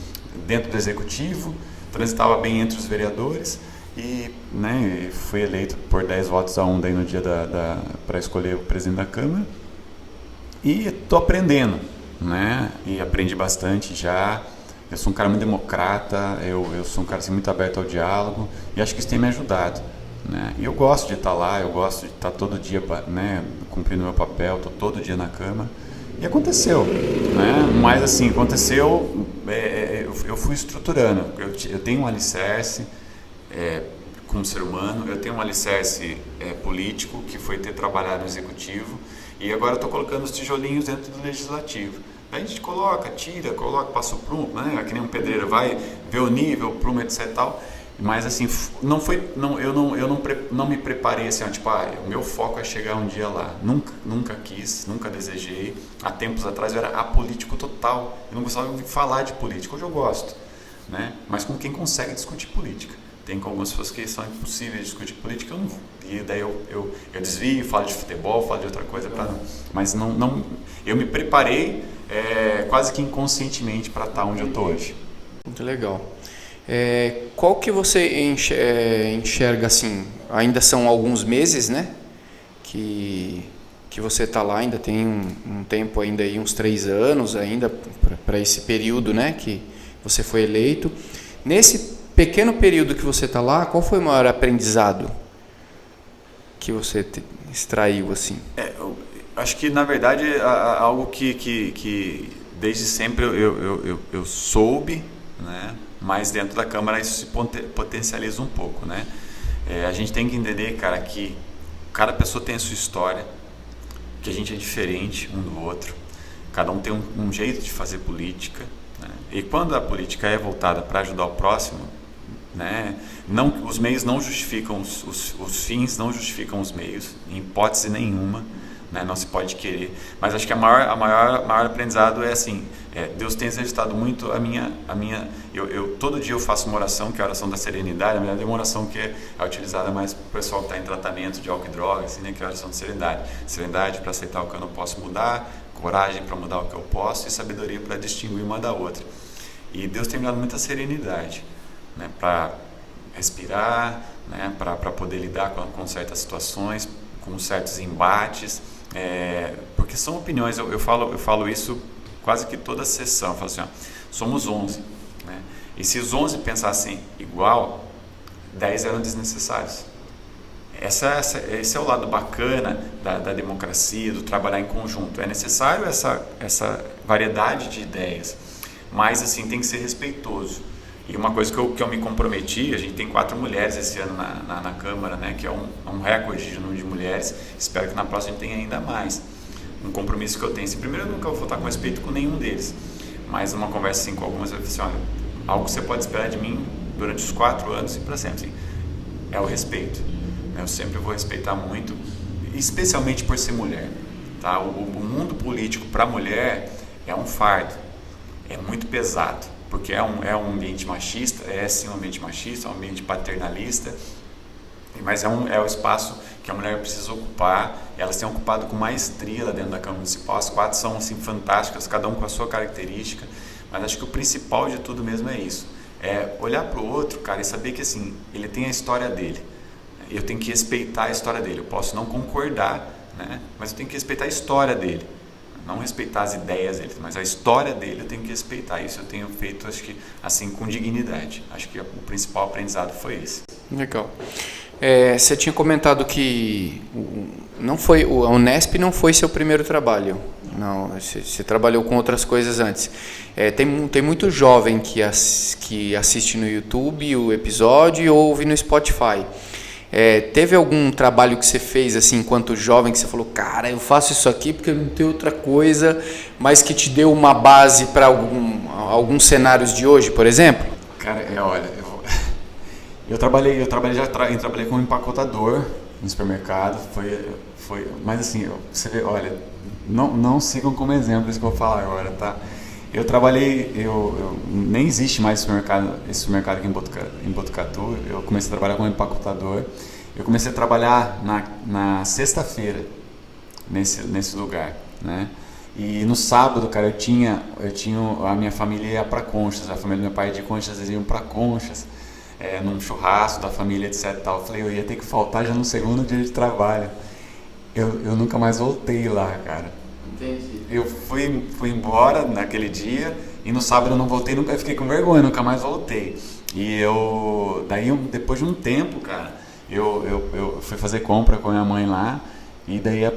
dentro do executivo, transitava bem entre os vereadores e, né, fui eleito por 10 votos a 1 daí no dia para escolher o presidente da Câmara. E estou aprendendo, né? E aprendi bastante já. Eu sou um cara muito democrata, eu sou um cara assim, muito aberto ao diálogo e acho que isso tem me ajudado. Né? E eu gosto de estar lá, eu gosto de estar todo dia, né, cumprindo meu papel, estou todo dia na Câmara. E aconteceu, né? Mas assim, aconteceu, eu fui estruturando. Eu tenho um alicerce como ser humano, eu tenho um alicerce político, que foi ter trabalhado no Executivo, e agora estou colocando os tijolinhos dentro do Legislativo. Aí a gente coloca, tira, passa o prumo, né? Que nem um pedreiro vai ver o nível, o prumo, etc. Tal. Mas assim, eu não me preparei assim, tipo, o meu foco é chegar um dia lá. Nunca quis, nunca desejei. Há tempos atrás eu era apolítico total. Eu não gostava de falar de política. Hoje eu gosto, né? Mas com quem consegue discutir política. Tem algumas pessoas que são impossíveis de discutir política, eu não vou. E daí eu desvio, falo de futebol, falo de outra coisa, mas não, eu me preparei quase que inconscientemente para estar onde eu estou hoje. Muito legal. Qual que você enxerga assim? Ainda são alguns meses, né? Que você está lá, ainda tem um tempo ainda aí, uns 3 anos ainda para esse período, né? Que você foi eleito. Nesse pequeno período que você está lá, qual foi o maior aprendizado que você extraiu assim? Acho que na verdade algo que desde sempre eu soube, né? Mas dentro da Câmara isso se potencializa um pouco, né? A gente tem que entender, cara, que cada pessoa tem a sua história, que a gente é diferente um do outro, cada um tem um jeito de fazer política, né? E quando a política é voltada para ajudar o próximo, né? Os meios não justificam os fins, não justificam os meios, em hipótese nenhuma. Né? Não se pode querer, mas acho que o maior aprendizado é assim, Deus tem exercitado muito eu todo dia eu faço uma oração, que é a oração da serenidade. Na verdade é uma oração que é utilizada mais para o pessoal que está em tratamento de álcool e droga, assim, né? Que é a oração de serenidade para aceitar o que eu não posso mudar, coragem para mudar o que eu posso e sabedoria para distinguir uma da outra. E Deus tem me dado muita serenidade, né? Para respirar, né? Para poder lidar com certas situações, com certos embates, porque são opiniões. Eu falo isso quase que toda sessão. Eu falo assim, somos 11, né? E se os 11 pensassem igual, 10 eram desnecessários. Esse é o lado bacana da democracia, do trabalhar em conjunto. É necessário essa variedade de ideias, mas assim, tem que ser respeitoso. E uma coisa que eu me comprometi, a gente tem 4 mulheres esse ano na Câmara, né, que é um recorde de número de mulheres, espero que na próxima a gente tenha ainda mais. Um compromisso que eu tenho, primeiro eu nunca vou faltar com respeito com nenhum deles, mas uma conversa assim com algumas, eu falei assim, olha, algo que você pode esperar de mim durante os 4 anos e para sempre, assim, é o respeito. Eu sempre vou respeitar muito, especialmente por ser mulher. Tá? O mundo político para a mulher é um fardo, é muito pesado, porque é um ambiente machista, é sim um ambiente machista, é um ambiente paternalista, mas é o espaço que a mulher precisa ocupar. Elas têm ocupado com maestria lá dentro da Câmara Municipal. As 4 são assim, fantásticas, cada um com a sua característica, mas acho que o principal de tudo mesmo é isso, é olhar para o outro, cara, e saber que assim, ele tem a história dele, eu tenho que respeitar a história dele. Eu posso não concordar, né, mas eu tenho que respeitar a história dele, não respeitar as ideias dele, mas a história dele eu tenho que respeitar. Isso eu tenho feito, acho que assim, com dignidade. Acho que o principal aprendizado foi esse. Legal. Você tinha comentado que a Unesp não foi seu primeiro trabalho. Não, você trabalhou com outras coisas antes. Tem muito jovem que assiste no YouTube o episódio e ouve no Spotify. Teve algum trabalho que você fez assim, enquanto jovem, que você falou, cara, eu faço isso aqui porque não tem outra coisa, mas que te deu uma base para alguns cenários de hoje, por exemplo? Cara, olha, eu trabalhei como empacotador no supermercado, mas assim, você vê, olha, não sigam como exemplo isso que eu vou falar agora, tá? Eu trabalhei, nem existe mais esse supermercado aqui em Botucatu. Eu comecei a trabalhar como empacotador. Eu comecei a trabalhar na sexta-feira nesse lugar, né? E no sábado, cara, a minha família ia para Conchas, a família do meu pai é de Conchas, eles iam para Conchas, num churrasco da família, etc. Tal. Eu falei, eu ia ter que faltar já no segundo dia de trabalho. Eu nunca mais voltei lá, cara. Entendi. Eu fui embora naquele dia e no sábado eu não voltei, nunca fiquei com vergonha, nunca mais voltei. E depois de um tempo, cara, eu fui fazer compra com a minha mãe lá. E daí a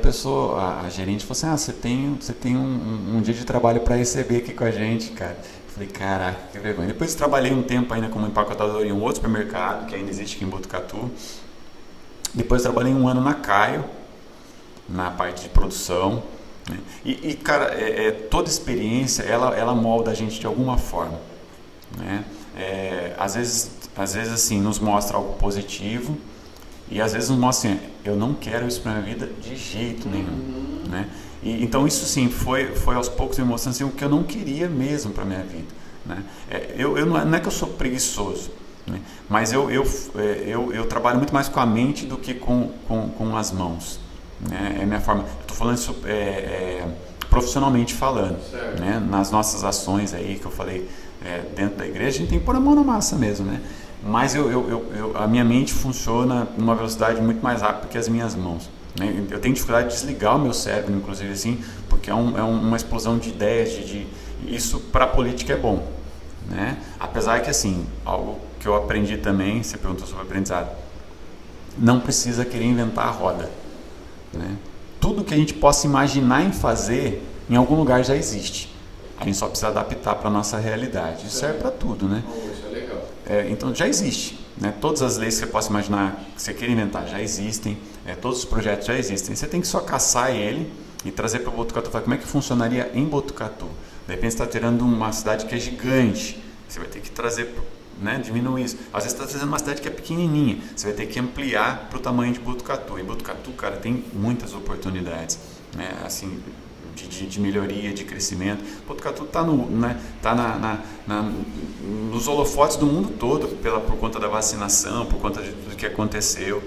gerente falou assim, você tem um dia de trabalho para receber aqui com a gente, cara. Eu falei, caraca, que vergonha. Depois trabalhei um tempo ainda como empacotador em um outro supermercado, que ainda existe aqui em Botucatu. Depois trabalhei 1 ano na Caio, na parte de produção. Né? E cara, toda experiência, ela molda a gente de alguma forma. Né? Às vezes assim, nos mostra algo positivo. E às vezes nos mostra assim, eu não quero isso para minha vida de jeito nenhum, né? E, então isso sim, foi aos poucos me mostrando assim, o que eu não queria mesmo para minha vida, né? Não é que eu sou preguiçoso, né? Mas eu trabalho muito mais com a mente do que com as mãos, né? É minha forma, eu estou falando isso profissionalmente falando, né? Nas nossas ações aí que eu falei dentro da igreja, a gente tem que pôr a mão na massa mesmo, né? Mas a minha mente funciona numa velocidade muito mais rápida que as minhas mãos, né? Eu tenho dificuldade de desligar o meu cérebro, inclusive assim, porque é uma explosão de ideias, isso para a política é bom, né? Apesar que assim, algo que eu aprendi também, você perguntou sobre aprendizado, não precisa querer inventar a roda, né? Tudo que a gente possa imaginar em fazer, em algum lugar já existe. A gente só precisa adaptar para a nossa realidade. Isso serve para tudo, né? Isso é legal. Então já existe, né? Todas as leis que você possa imaginar que você queira inventar já existem, todos os projetos já existem. Você tem que só caçar ele e trazer para Botucatu. Como é que funcionaria em Botucatu? De repente você está tirando uma cidade que é gigante, você vai ter que trazer, né, diminuir isso. Às vezes você está fazendo uma cidade que é pequenininha, você vai ter que ampliar para o tamanho de Botucatu. E Botucatu, cara, tem muitas oportunidades, né? Assim, de melhoria, de crescimento. Botucatu está nos holofotes do mundo todo por conta da vacinação, por conta do que aconteceu.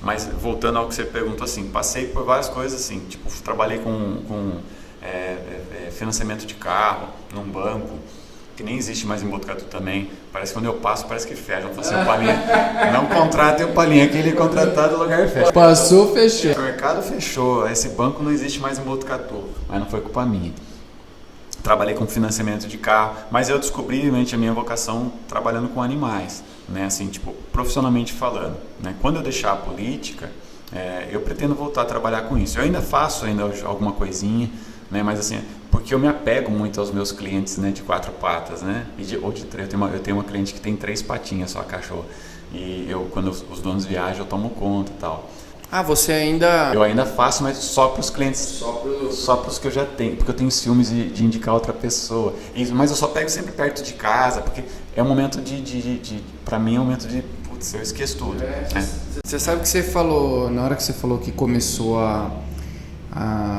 Mas voltando ao que você perguntou, assim, passei por várias coisas assim, tipo, trabalhei com financiamento de carro num banco, que nem existe mais em Botucatu também. Parece que quando eu passo, parece que fecha. Assim, o Palinha, não contratem o Palinha, aquele contratado, o lugar fecha. Passou, fechou. O mercado fechou, esse banco não existe mais em Botucatu, mas não foi culpa minha. Trabalhei com financiamento de carro, mas eu descobri realmente a minha vocação trabalhando com animais, né? Assim, tipo, profissionalmente falando, né? Quando eu deixar a política, eu pretendo voltar a trabalhar com isso. Eu ainda faço alguma coisinha, né? Mas assim, porque eu me apego muito aos meus clientes, né, de 4 patas, né? Ou de 3. Eu tenho uma cliente que tem 3 patinhas só, cachorro. E quando os donos viajam, eu tomo conta e tal. Ah, você ainda... Eu ainda faço, mas só para os clientes, só para os que eu já tenho, porque eu tenho ciúmes de indicar outra pessoa. Mas eu só pego sempre perto de casa, porque é um momento para mim é um momento de, putz, eu esqueço tudo. Você sabe que você falou, na hora que você falou que começou a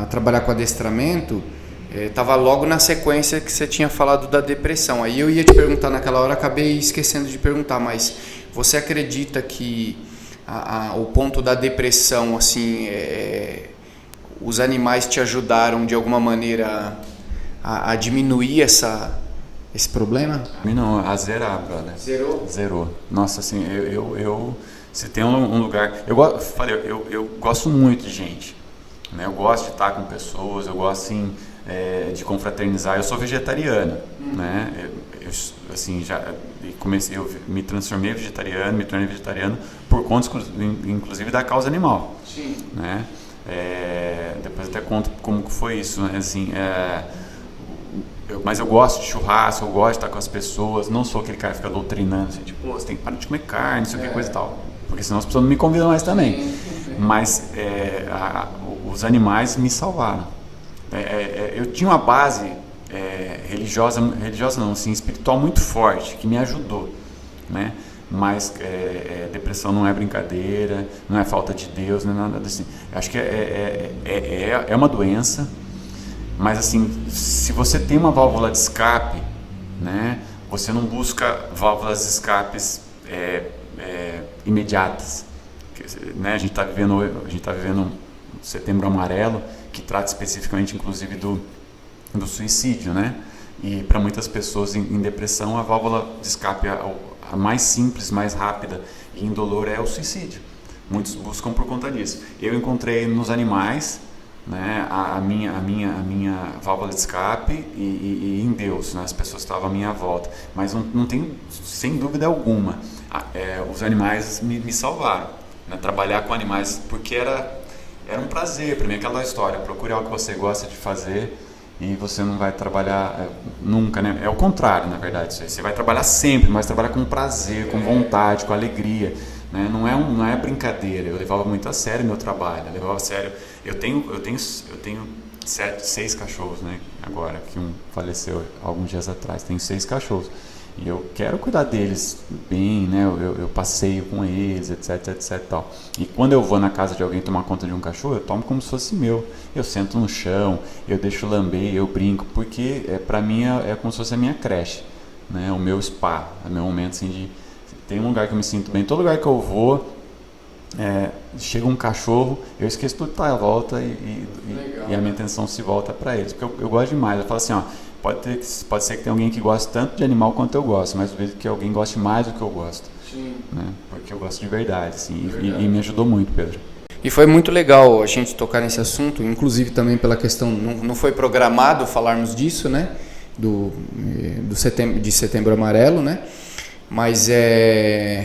trabalhar com adestramento, estava logo na sequência que você tinha falado da depressão. Aí eu ia te perguntar naquela hora, acabei esquecendo de perguntar, mas você acredita que o ponto da depressão, assim, os animais te ajudaram de alguma maneira a diminuir esse problema? Não, a zerar, brother. Zerou. Nossa, assim, se tem um lugar... Eu gosto muito de gente, né? Eu gosto de estar com pessoas, eu gosto, assim, de confraternizar. Eu sou vegetariano, né? Eu me transformei vegetariano, me tornei vegetariano por conta, inclusive, da causa animal. Sim. Né? Depois até conto como que foi isso, né? Assim, mas eu gosto de churrasco, eu gosto de estar com as pessoas, não sou aquele cara que fica doutrinando, assim, tipo, você tem que parar de comer carne, não sei o que, coisa e tal, porque senão as pessoas não me convidam mais também. Mas os animais me salvaram. Eu tinha uma base religiosa não, assim, espiritual muito forte, que me ajudou, né? Mas depressão não é brincadeira, não é falta de Deus, não é nada assim. Acho que é uma doença, mas assim, se você tem uma válvula de escape, né, você não busca válvulas de escapes imediatas, né? A gente está vivendo um Setembro Amarelo, que trata especificamente, inclusive, do suicídio, né? E para muitas pessoas em depressão, a válvula de escape, a mais simples, mais rápida e indolor é o suicídio. Muitos buscam por conta disso. Eu encontrei nos animais, né, a minha válvula de escape e em Deus, né, as pessoas estavam à minha volta. Mas não tem, sem dúvida alguma, os animais me salvaram, né? Trabalhar com animais, porque era um prazer para mim, aquela história, procure algo que você gosta de fazer e você não vai trabalhar nunca, né? É o contrário, na verdade. Você vai trabalhar sempre, mas trabalhar com prazer, com vontade, com alegria, né? Não é brincadeira. Eu levava muito a sério o meu trabalho. Eu levava a sério. Eu tenho 6 cachorros, né? Agora que um faleceu alguns dias atrás. Tenho 6 cachorros. E eu quero cuidar deles bem, né? Eu passeio com eles, etc, etc, tal. E quando eu vou na casa de alguém tomar conta de um cachorro, eu tomo como se fosse meu. Eu sento no chão, eu deixo lamber, eu brinco, porque para mim é como se fosse a minha creche, né? O meu spa, o meu momento assim de... Tem um lugar que eu me sinto bem. Todo lugar que eu vou, chega um cachorro, eu esqueço tudo que tá à volta e a minha atenção se volta para eles. Porque eu gosto demais. Eu falo assim, ó, pode ser que tenha alguém que goste tanto de animal quanto eu gosto, mas eu vejo que alguém goste mais do que eu gosto. Sim. Né? Porque eu gosto de verdade, assim, e me ajudou muito, Pedro. E foi muito legal a gente tocar nesse assunto, inclusive também pela questão, não foi programado falarmos disso, né? De Setembro Amarelo, né? Mas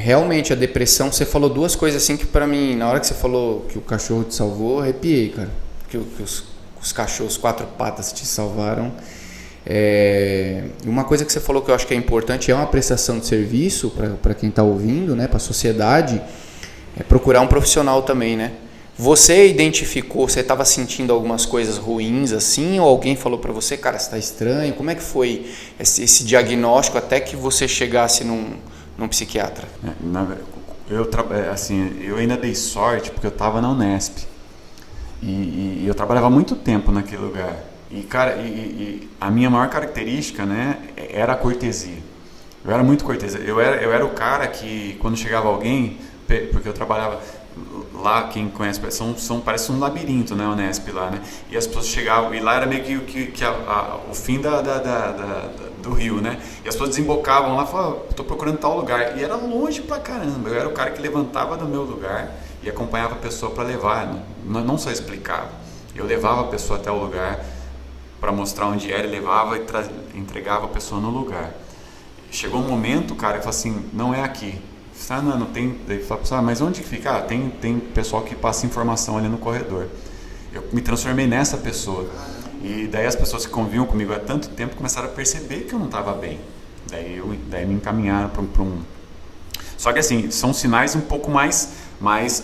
realmente a depressão, você falou duas coisas assim que pra mim, na hora que você falou que o cachorro te salvou, eu arrepiei, cara. Que os cachorros 4 patas te salvaram. Uma coisa que você falou que eu acho que é importante, é uma prestação de serviço para quem está ouvindo, né, para a sociedade, é procurar um profissional também, né? Você identificou, você estava sentindo algumas coisas ruins assim, ou alguém falou para você, cara, você está estranho? Como é que foi esse diagnóstico até que você chegasse num psiquiatra? Eu ainda dei sorte porque eu estava na Unesp e eu trabalhava muito tempo naquele lugar. E, cara, a minha maior característica, né, era a cortesia. Eu era muito cortês. Eu era o cara que, quando chegava alguém, porque eu trabalhava lá, quem conhece, parece um labirinto, né, Unesp lá, né? E as pessoas chegavam, e lá era meio que o fim do rio, né? E as pessoas desembocavam lá e falavam, tô procurando tal lugar. E era longe pra caramba. Eu era o cara que levantava do meu lugar e acompanhava a pessoa para levar, né? Não só explicava. Eu levava a pessoa até o lugar para mostrar onde era, e levava e entregava a pessoa no lugar. Chegou um momento, cara, que eu falei assim, não é aqui. Não tem. Daí fala, mas onde que fica? Tem pessoal que passa informação ali no corredor. Eu me transformei nessa pessoa. E daí as pessoas que conviviam comigo há tanto tempo começaram a perceber que eu não estava bem. Daí me encaminharam para um... Só que assim, são sinais um pouco mais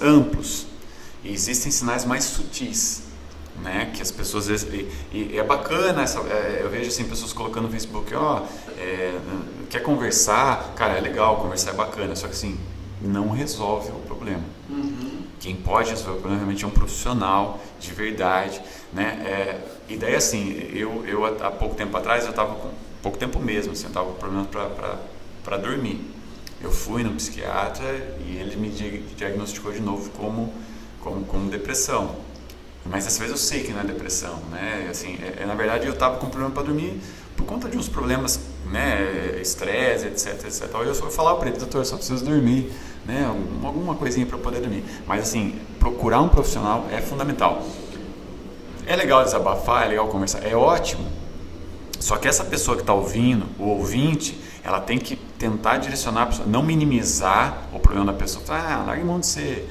amplos. existem sinais mais sutis, né? Que as pessoas às vezes, e é bacana eu vejo assim pessoas colocando no Facebook, quer conversar, cara, é legal, conversar é bacana, só que assim não resolve o problema. Quem pode resolver o problema realmente é um profissional de verdade, né? E daí assim, eu há pouco tempo atrás eu estava com pouco tempo mesmo, assim, eu estava com problemas para dormir. Eu fui no psiquiatra e ele me diagnosticou de novo como depressão. Mas dessa vez eu sei que não é depressão, né? Assim, na verdade eu estava com problema para dormir por conta de uns problemas, né? Estresse, etc. Eu só falava para ele, doutor, eu só preciso dormir, né? Alguma coisinha para poder dormir. Mas assim, procurar um profissional é fundamental. É legal desabafar, é legal conversar, é ótimo. Só que essa pessoa que está ouvindo, o ouvinte, ela tem que tentar direcionar a pessoa, não minimizar o problema da pessoa. Larga mão de ser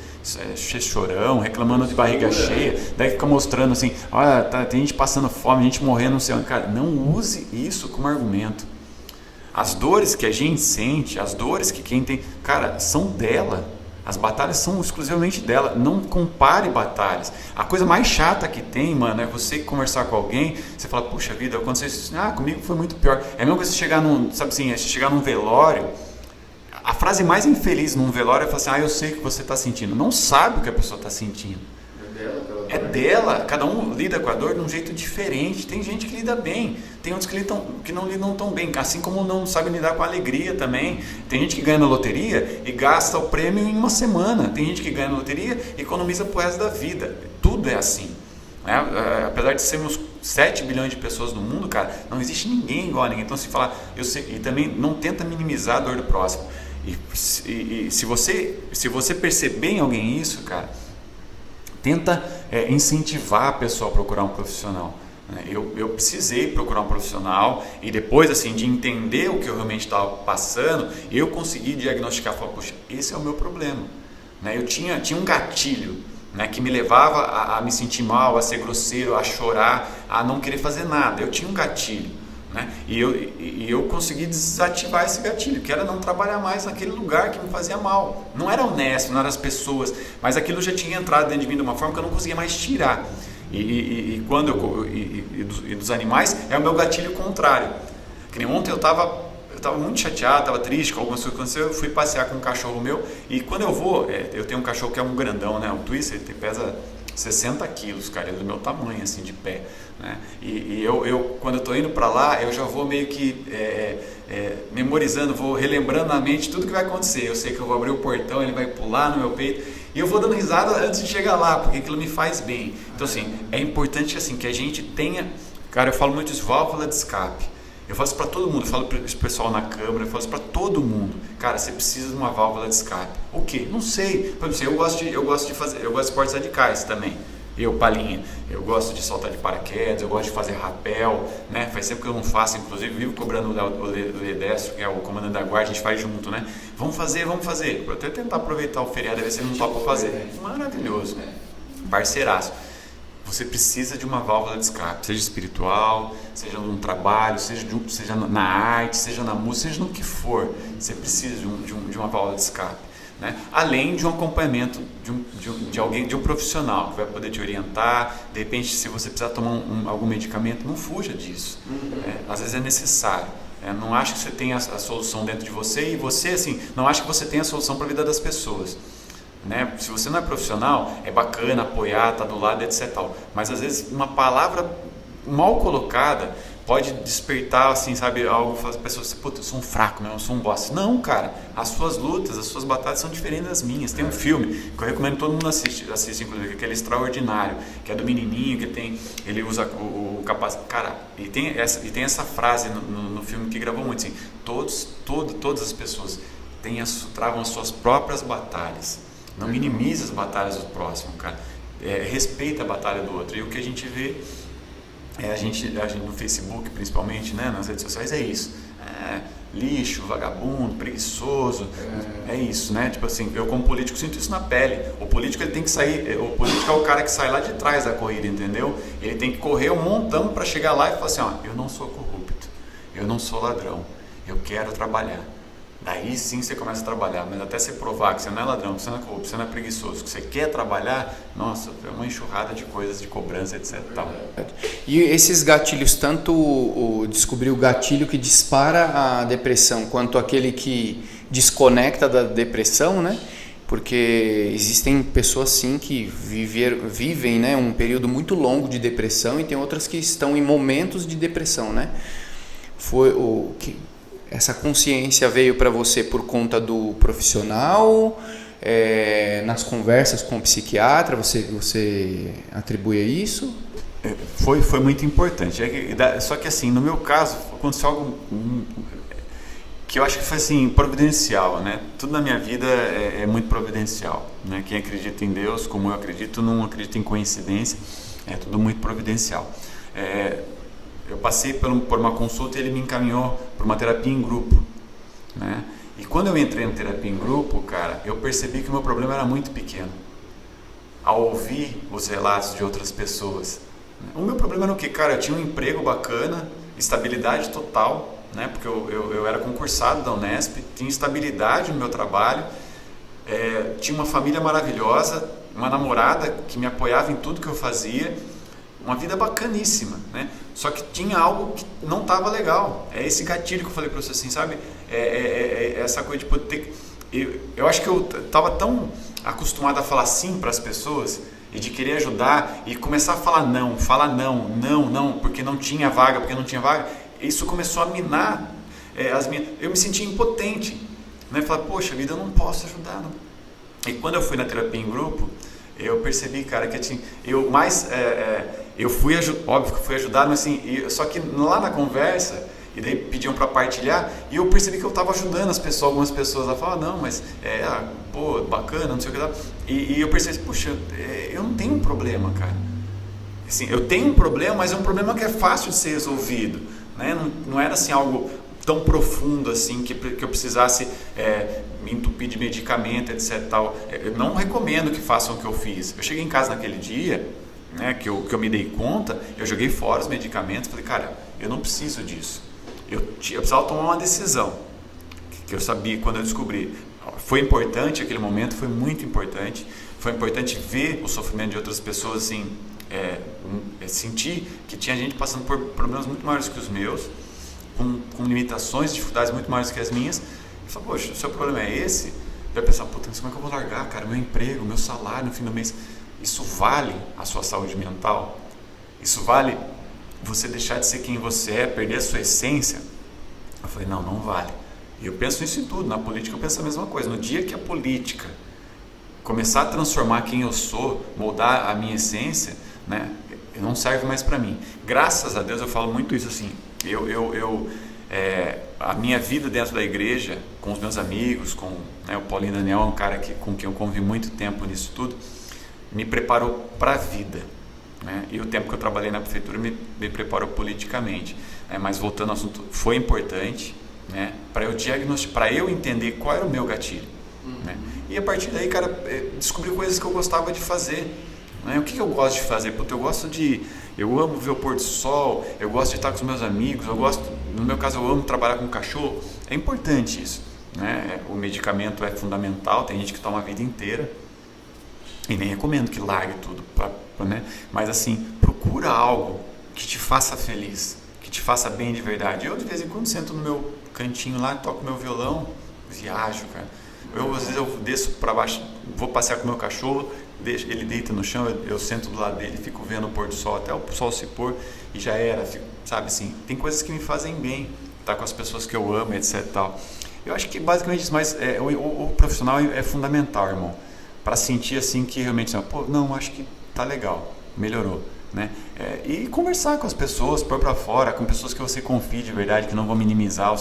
chorão, reclamando de barriga cheia, daí fica mostrando assim, olha, tem gente passando fome, gente morrendo, não sei onde. Cara, não use isso como argumento. As dores que a gente sente, as dores que quem tem, cara, são dela. As batalhas são exclusivamente dela. Não compare batalhas. A coisa mais chata que tem, mano, é você conversar com alguém, você fala, puxa vida, aconteceu isso, comigo foi muito pior. É a mesma coisa você chegar chegar num velório. A frase mais infeliz num velório é falar assim, eu sei o que você está sentindo. Não sabe o que a pessoa está sentindo. É dela. Cada um lida com a dor de um jeito diferente. Tem gente que lida bem, tem outros que não lidam tão bem, assim como não sabem lidar com a alegria também. Tem gente que ganha na loteria e gasta o prêmio em uma semana. Tem gente que ganha na loteria e economiza pro resto da vida. Tudo é assim, né? Apesar de sermos 7 bilhões de pessoas no mundo, cara, não existe ninguém igual a ninguém. Então, se falar, eu sei, e também não tenta minimizar a dor do próximo. E se você perceber em alguém isso, cara, tenta incentivar a pessoa a procurar um profissional. Eu precisei procurar um profissional e depois assim de entender o que eu realmente estava passando, eu consegui diagnosticar, falar, poxa, esse é o meu problema. Eu tinha um gatilho, que me levava a me sentir mal, a ser grosseiro, a chorar, a não querer fazer nada. Eu tinha um gatilho. E eu consegui desativar esse gatilho, que era não trabalhar mais naquele lugar que me fazia mal. Não era honesto, não eram as pessoas, mas aquilo já tinha entrado dentro de mim de uma forma que eu não conseguia mais tirar. E dos animais é o meu gatilho contrário. Que nem ontem eu estava muito chateado, estava triste com algumas coisas que aconteceram. Eu fui passear com um cachorro meu e quando eu vou, eu tenho um cachorro que é um grandão, né? O Twister, ele pesa 60 quilos, cara, ele é do meu tamanho, assim, de pé, né? E eu quando eu tô indo para lá, eu já vou meio que memorizando, vou relembrando na mente tudo que vai acontecer. Eu sei que eu vou abrir o portão, ele vai pular no meu peito e eu vou dando risada antes de chegar lá, porque aquilo me faz bem. Então, assim, é importante assim que a gente tenha, cara, eu falo muito de válvula de escape. Eu falo isso para todo mundo, eu falo para esse pessoal na câmara, eu falo isso para todo mundo. Cara, você precisa de uma válvula de escape. O quê? Não sei. Por exemplo, eu gosto de esportes radicais também. Palinha, eu gosto de saltar de paraquedas, eu gosto de fazer rapel, né? Faz tempo que eu não faço, inclusive vivo cobrando o Ledestro, que é o comandante da guarda, a gente faz junto, né? Vamos fazer. Vou até tentar aproveitar o feriado, ver se ele não topa fazer. Maravilhoso, parceiraço. Você precisa de uma válvula de escape, seja espiritual, seja num trabalho, seja na arte, seja na música, seja no que for. Você precisa de uma válvula de escape, né? Além de um acompanhamento de alguém, de um profissional que vai poder te orientar. De repente, se você precisar tomar algum medicamento, não fuja disso. Às vezes é necessário. Não acho que você tenha a solução dentro de você e você, assim, não acho que você tenha a solução para a vida das pessoas. Se você não é profissional, é bacana apoiar, tá do lado, etc. Mas às vezes uma palavra mal colocada pode despertar, assim, sabe, algo, as pessoas, puta, eu sou um fraco mesmo, eu sou um bosta. Não, cara, as suas lutas, as suas batalhas são diferentes das minhas. Tem um filme que eu recomendo que todo mundo assiste inclusive, que é Extraordinário, que é do menininho que ele usa o capacete. Cara, e tem essa frase no filme que gravou muito, assim, todas as pessoas travam as suas próprias batalhas. Não minimize as batalhas do próximo, cara. Respeita a batalha do outro. E o que a gente vê, a gente no Facebook principalmente, né, nas redes sociais, é isso. Lixo, vagabundo, preguiçoso. É isso, né? Tipo assim, eu como político sinto isso na pele. O político ele tem que sair. O político é o cara que sai lá de trás da corrida, entendeu? Ele tem que correr um montão para chegar lá e falar assim: eu não sou corrupto, eu não sou ladrão, eu quero trabalhar. Daí sim você começa a trabalhar, mas até você provar que você não é ladrão, que você não é corrupto, que você não é preguiçoso, que você quer trabalhar, nossa, é uma enxurrada de coisas, de cobrança, etc. Tal. E esses gatilhos, tanto descobrir o gatilho que dispara a depressão, quanto aquele que desconecta da depressão, né? Porque existem pessoas sim que vivem, né, um período muito longo de depressão, e tem outras que estão em momentos de depressão, né? Foi o que essa consciência veio para você por conta do profissional, nas conversas com o psiquiatra, você atribui a isso? Foi muito importante. Só que assim, no meu caso, aconteceu algo que eu acho que foi assim, providencial, né? Tudo na minha vida é muito providencial, né? Quem acredita em Deus, como eu acredito, não acredita em coincidência, é tudo muito providencial. Eu passei por uma consulta e ele me encaminhou para uma terapia em grupo, né? E quando eu entrei na terapia em grupo, cara, eu percebi que o meu problema era muito pequeno. Ao ouvir os relatos de outras pessoas, o meu problema era o quê? Cara, eu tinha um emprego bacana, estabilidade total, né? Porque eu era concursado da Unesp, tinha estabilidade no meu trabalho, tinha uma família maravilhosa, uma namorada que me apoiava em tudo que eu fazia, uma vida bacaníssima, né? Só que tinha algo que não estava legal. É esse gatilho que eu falei para você, assim, sabe? Essa coisa de poder ter... Eu acho que eu estava tão acostumado a falar sim para as pessoas e de querer ajudar e começar a falar não, porque não tinha vaga, isso começou a minar eu me sentia impotente, né? Falar, poxa vida, eu não posso ajudar, não. E quando eu fui na terapia em grupo, eu percebi, cara, que eu fui, óbvio que fui ajudado, mas assim, só que lá na conversa, e daí pediam para partilhar, e eu percebi que eu estava ajudando algumas pessoas a falar, não, mas pô, bacana, não sei o que lá. E eu percebi, puxa, eu não tenho um problema, cara. Assim, eu tenho um problema, mas é um problema que é fácil de ser resolvido, né? Não era assim algo tão profundo assim que eu precisasse me entupir de medicamento, etc. Tal. Eu não recomendo que façam o que eu fiz. Eu cheguei em casa naquele dia, né, que eu me dei conta, eu joguei fora os medicamentos, falei, cara, eu não preciso disso. Eu precisava tomar uma decisão, que eu sabia quando eu descobri. Foi importante aquele momento, foi muito importante. Foi importante ver o sofrimento de outras pessoas, assim, sentir que tinha gente passando por problemas muito maiores que os meus, com limitações, dificuldades muito maiores que as minhas. Eu falei, poxa, o seu problema é esse? Eu ia pensar, puta, mas como é que eu vou largar, cara, meu emprego, meu salário no fim do mês? Isso vale a sua saúde mental? Isso vale você deixar de ser quem você é, perder a sua essência? Eu falei, não vale. E eu penso nisso em tudo. Na política eu penso a mesma coisa. No dia que a política começar a transformar quem eu sou, moldar a minha essência, né, não serve mais para mim. Graças a Deus, eu falo muito isso assim. A minha vida dentro da igreja, com os meus amigos, o Paulinho Daniel é um cara com quem eu convivi muito tempo nisso tudo, me preparou para a vida, né? E o tempo que eu trabalhei na prefeitura me preparou politicamente, né? Mas voltando ao assunto, foi importante, né? Para eu entender qual era o meu gatilho, né? E a partir daí, cara, descobri coisas que eu gostava de fazer, né? O que eu gosto de fazer? Puta, eu amo ver o pôr do sol, eu gosto de estar com os meus amigos, no meu caso eu amo trabalhar com cachorro. É importante isso, né? O medicamento é fundamental, tem gente que toma a vida inteira e nem recomendo que largue tudo, né? Mas assim, procura algo que te faça feliz, que te faça bem de verdade. Eu de vez em quando sento no meu cantinho lá, toco meu violão, viajo, cara. Às vezes eu desço para baixo, vou passear com o meu cachorro, ele deita no chão, eu sento do lado dele, fico vendo o pôr do sol até o sol se pôr e já era, sabe assim, tem coisas que me fazem bem, estar com as pessoas que eu amo, etc. Tal. Eu acho que basicamente isso, mas o profissional é fundamental, irmão, para sentir assim que realmente, acho que tá legal, melhorou, né? E conversar com as pessoas, pôr para fora, com pessoas que você confie de verdade, que não vão minimizar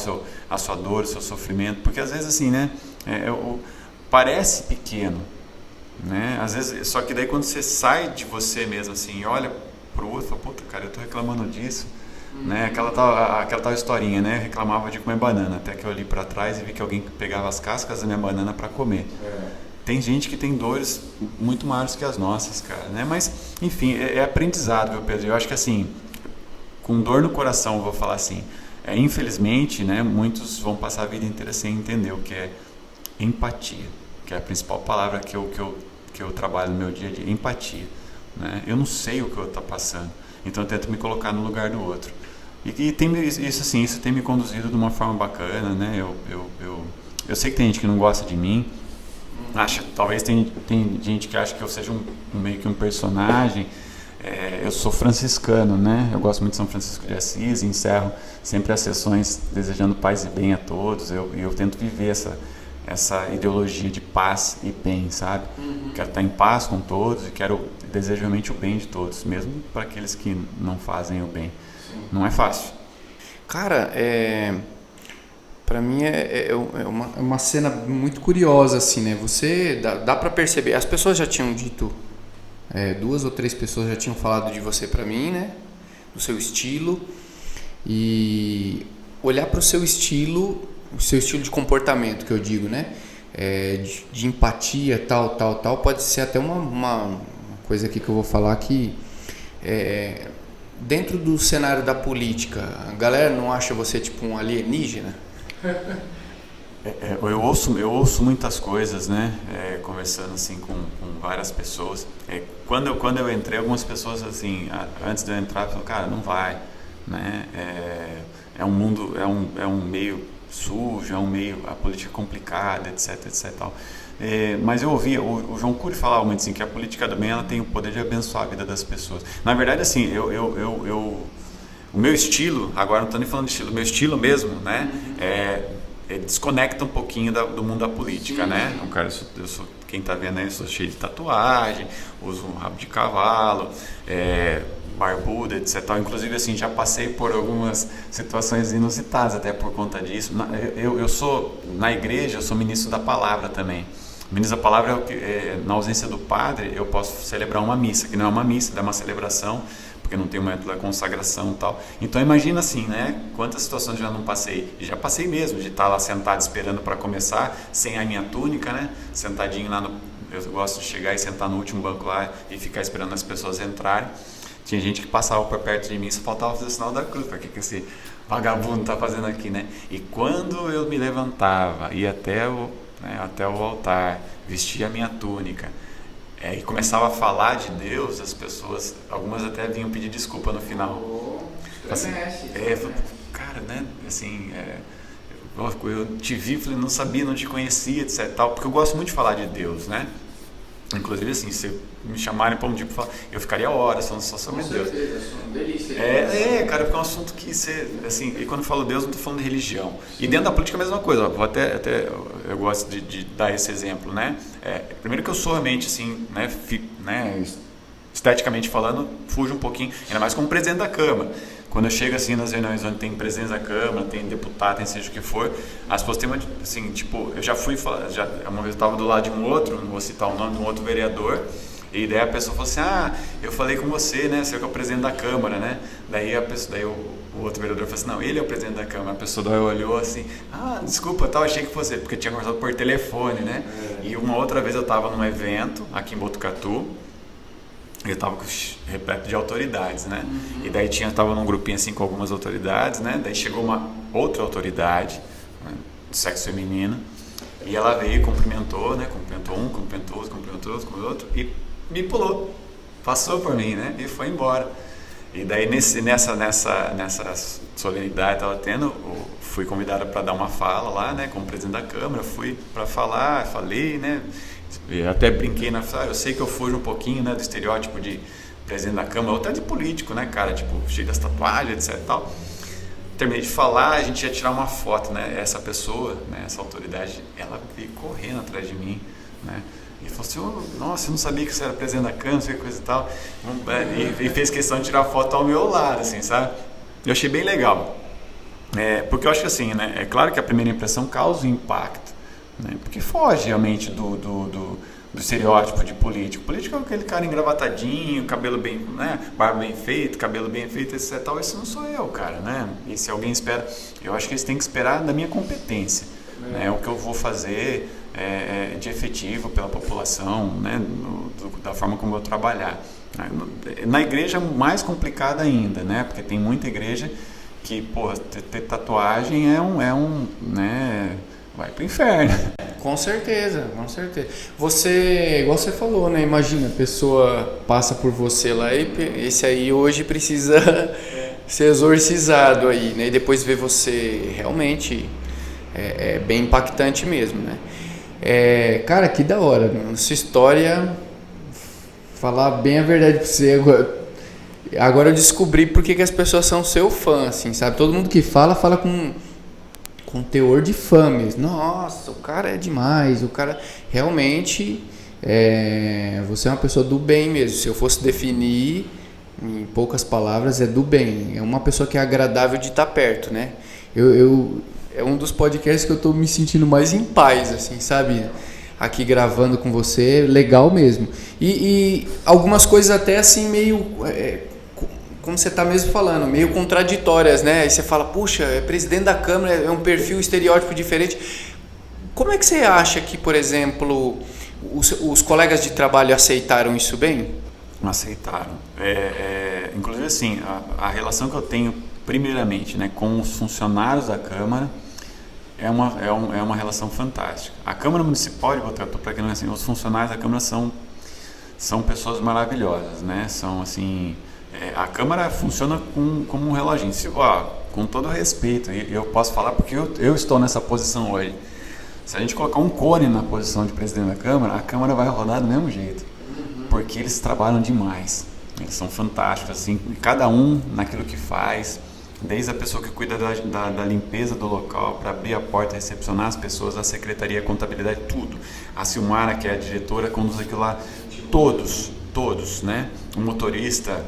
a sua dor, o seu sofrimento, porque às vezes assim, né, parece pequeno, né? Às vezes, só que daí quando você sai de você mesmo assim, olha pro outro, fala, puta, cara, eu tô reclamando disso, né? Aquela tal historinha, né? Eu reclamava de comer banana, até que eu olhei para trás e vi que alguém pegava as cascas da minha banana para comer. Tem gente que tem dores muito maiores que as nossas, cara, né? Mas, enfim, é aprendizado, viu, Pedro? Eu acho que assim, com dor no coração, eu vou falar assim, Infelizmente, né, muitos vão passar a vida inteira sem entender o que é empatia, que é a principal palavra que eu trabalho no meu dia a dia, empatia, né? Eu não sei o que o outro está passando, então eu tento me colocar no lugar do outro. E tem isso tem me conduzido de uma forma bacana, né? Eu sei que tem gente que não gosta de mim, talvez tem gente que acha que eu seja meio que um personagem. Eu sou franciscano, né? Eu gosto muito de São Francisco de Assis e encerro sempre as sessões desejando paz e bem a todos. Eu tento viver essa ideologia de paz e bem, sabe? Quero estar em paz com todos e desejo realmente o bem de todos, mesmo para aqueles que não fazem o bem. Sim. Não é fácil. Cara, para mim é uma cena muito curiosa, assim, né? Você dá para perceber. As pessoas já tinham dito, 2 ou 3 pessoas já tinham falado de você para mim, né? Do seu estilo. E olhar para o seu estilo de comportamento, que eu digo, né? De empatia, tal, pode ser até uma coisa aqui que eu vou falar que dentro do cenário da política, a galera não acha você tipo um alienígena? Eu ouço muitas coisas, né? Conversando assim com várias pessoas. Quando eu entrei, algumas pessoas assim, antes de eu entrar, falaram, cara, não vai, né? É um mundo, é um meio sujo, é um meio, a política complicada, etc, tal. Mas eu ouvi o João Cury falar muito assim, que a política do bem, ela tem o poder de abençoar a vida das pessoas. Na verdade, assim, o meu estilo, agora não estou nem falando de estilo, o meu estilo mesmo, né? Desconecta um pouquinho do mundo da política, sim, né? Então, cara, eu sou, quem está vendo aí, eu sou cheio de tatuagem, uso um rabo de cavalo, barbuda, etc. Inclusive, assim, já passei por algumas situações inusitadas até por conta disso. Eu sou, na igreja, eu sou ministro da palavra também. O ministro da palavra na ausência do padre, eu posso celebrar uma missa, que não é uma missa, é uma celebração, porque não tem o método da consagração e tal. Então imagina assim, né? Quantas situações eu já não passei, e já passei mesmo, de estar lá sentado esperando para começar, sem a minha túnica, né? Sentadinho lá eu gosto de chegar e sentar no último banco lá e ficar esperando as pessoas entrarem. Tinha gente que passava por perto de mim, só faltava fazer o sinal da cruz, para que esse vagabundo está fazendo aqui, né? E quando eu me levantava, ia até o altar, vestia a minha túnica, e começava a falar de Deus, as pessoas, algumas até vinham pedir desculpa no final. Assim, cara, né? Assim, eu te vi, falei, não sabia, não te conhecia, etc. Tal, porque eu gosto muito de falar de Deus, né? Inclusive, assim, se me chamarem para um dia para falar, eu ficaria horas falando só sobre Deus. Com certeza, é uma delícia. Cara, porque é um assunto que você, assim, e quando eu falo Deus, não estou falando de religião. Sim. E dentro da política é a mesma coisa, vou até eu gosto de dar esse exemplo, né? Primeiro que eu sou realmente, assim, né, esteticamente falando, fujo um pouquinho, ainda mais como presidente da Câmara. Quando eu chego assim nas reuniões onde tem presidente da Câmara, tem deputado, tem seja o que for, as pessoas têm assim, tipo, eu já fui falar, uma vez eu estava do lado de um outro, não vou citar o nome, de um outro vereador, e daí a pessoa falou assim, eu falei com você, né, você é o presidente da Câmara, né, daí o outro vereador falou assim, não, ele é o presidente da Câmara, a pessoa daí olhou assim, desculpa, achei que fosse, porque tinha conversado por telefone, né, e uma outra vez eu estava num evento aqui em Botucatu, eu estava repleto de autoridades, né? E daí estava num grupinho assim com algumas autoridades, né? Daí chegou uma outra autoridade, né, do sexo feminino, e ela veio e cumprimentou, né? Cumprimentou um, cumprimentou outro, e me pulou, passou por mim, né? E foi embora. E daí nessa solenidade que estava tendo, fui convidado para dar uma fala lá, né? Como presidente da Câmara, fui para falar, falei, né? Eu até brinquei eu sei que eu fujo um pouquinho, né, do estereótipo de presidente da Câmara, ou até de político, né, cara, tipo, cheio das tatuagens, etc e tal. Terminei de falar, a gente ia tirar uma foto, né, essa pessoa, né, essa autoridade, ela veio correndo atrás de mim, né, e falou assim, nossa, eu não sabia que você era presidente da Câmara, sei coisa e tal, e fez questão de tirar foto ao meu lado, assim, sabe? Eu achei bem legal, porque eu acho que assim, né, é claro que a primeira impressão causa um impacto, né? Porque foge realmente do estereótipo de político. Político é aquele cara engravatadinho, cabelo bem, né? Barba bem feito, cabelo bem feito, etc. Tal. Esse não sou eu, cara, né? E se alguém espera, eu acho que eles têm que esperar da minha competência, né? O que eu vou fazer de efetivo pela população, né? Da forma como eu trabalhar. Na igreja mais complicada ainda, né? Porque tem muita igreja que porra, ter tatuagem é um, né, vai pro inferno. Com certeza, com certeza. Você, igual você falou, né? Imagina, a pessoa passa por você lá e esse aí hoje precisa ser exorcizado aí, né? E depois ver você, realmente é bem impactante mesmo, né? Cara, que da hora, né? Sua história, falar bem a verdade pra você agora eu descobri por que as pessoas são seu fã, assim, sabe? Todo mundo que fala com teor de fã mesmo. Nossa, o cara é demais, o cara realmente você é uma pessoa do bem mesmo. Se eu fosse definir em poucas palavras, é do bem. É uma pessoa que é agradável de estar perto, né? É um dos podcasts que eu tô me sentindo mais em paz, assim, sabe? Aqui gravando com você, legal mesmo. E algumas coisas até assim meio... como você está mesmo falando, meio contraditórias, né? Aí você fala, puxa, é presidente da Câmara, é um perfil, estereótipo diferente. Como é que você acha que, por exemplo, os colegas de trabalho aceitaram isso bem? Aceitaram. Inclusive, assim, a relação que eu tenho, primeiramente, né, com os funcionários da Câmara é uma relação fantástica. A Câmara Municipal de Botucatu, para quem não é assim, os funcionários da Câmara são pessoas maravilhosas, né? São, assim... a Câmara funciona como um reloginho. Com todo respeito, e eu posso falar porque eu estou nessa posição hoje. Se a gente colocar um cone na posição de presidente da Câmara, a Câmara vai rodar do mesmo jeito. Porque eles trabalham demais. Eles são fantásticos, assim, cada um naquilo que faz. Desde a pessoa que cuida da limpeza do local, para abrir a porta, recepcionar as pessoas, a secretaria, a contabilidade, tudo. A Silmara, que é a diretora, conduz aquilo lá. Todos, né? O motorista...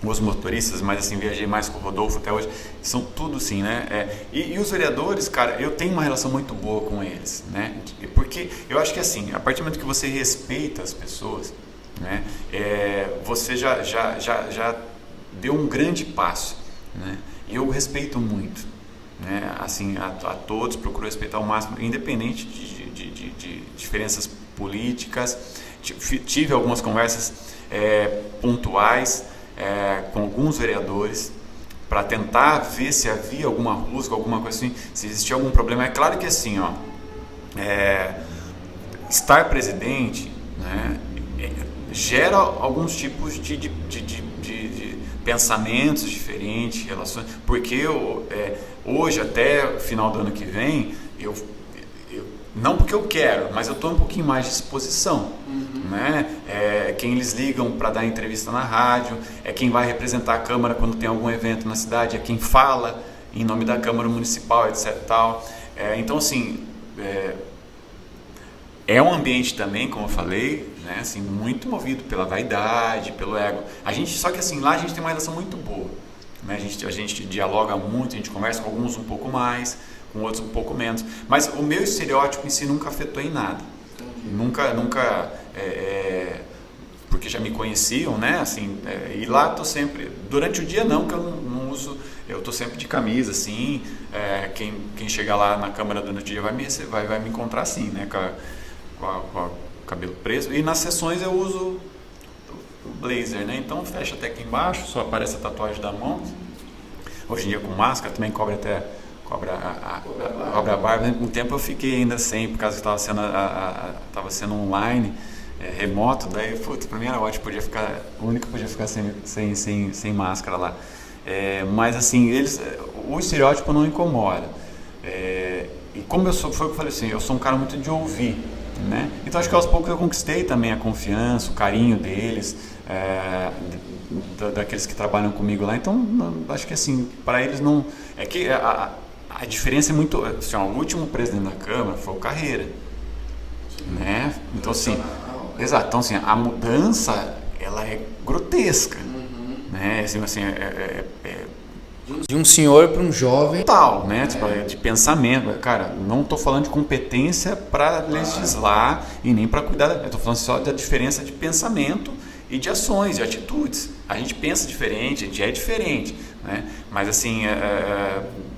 os motoristas, mas assim, viajei mais com o Rodolfo até hoje, são tudo assim, né? E os vereadores, cara, eu tenho uma relação muito boa com eles, né? Porque eu acho que assim, a partir do momento que você respeita as pessoas, né? Você já deu um grande passo, né? E eu respeito muito, né? Assim, a todos, procuro respeitar ao máximo, independente de diferenças políticas. Tive algumas conversas pontuais com alguns vereadores para tentar ver se havia alguma rusga, alguma coisa assim, se existia algum problema. É claro que assim, estar presidente, né, gera alguns tipos de pensamentos diferentes, relações, porque hoje até o final do ano que vem, não porque eu quero, mas eu estou um pouquinho mais de exposição. Né? Quem eles ligam para dar entrevista na rádio, é quem vai representar a Câmara quando tem algum evento na cidade, é quem fala em nome da Câmara Municipal, etc. Tal. Então, assim, é um ambiente também, como eu falei, né? Assim, muito movido pela vaidade, pelo ego. Só que assim, lá a gente tem uma relação muito boa. Né? A gente dialoga muito, a gente conversa com alguns um pouco mais, com outros um pouco menos. Mas o meu estereótipo em si nunca afetou em nada. Nunca porque já me conheciam, né? Assim, e lá tô sempre, durante o dia não, que eu não uso, eu tô sempre de camisa, assim, quem chegar lá na Câmara durante o dia vai me encontrar assim, né? Com o cabelo preso, e nas sessões eu uso o blazer, né? Então fecha até aqui embaixo, só aparece a tatuagem da mão, hoje em dia com máscara, também cobre a barba. Um tempo eu fiquei ainda sem, por causa que estava sendo online, remoto, daí, pra mim era ótimo, o único que podia ficar sem máscara lá. Mas assim, o estereótipo não incomoda. E como foi o que eu falei assim, eu sou um cara muito de ouvir, né? Então acho que aos poucos eu conquistei também a confiança, o carinho deles, daqueles que trabalham comigo lá. Então acho que assim, para eles não... É que a diferença é muito... Assim, o último presidente da Câmara foi o Carreira, né? Então assim... Exato. Então assim, a mudança, ela é grotesca, né? Assim, de um senhor para um jovem. Total, né? Tipo, de pensamento. Cara, não estou falando de competência para legislar e nem para cuidar. Eu estou falando só da diferença de pensamento e de ações, de atitudes. A gente pensa diferente, a gente é diferente, né? Mas assim,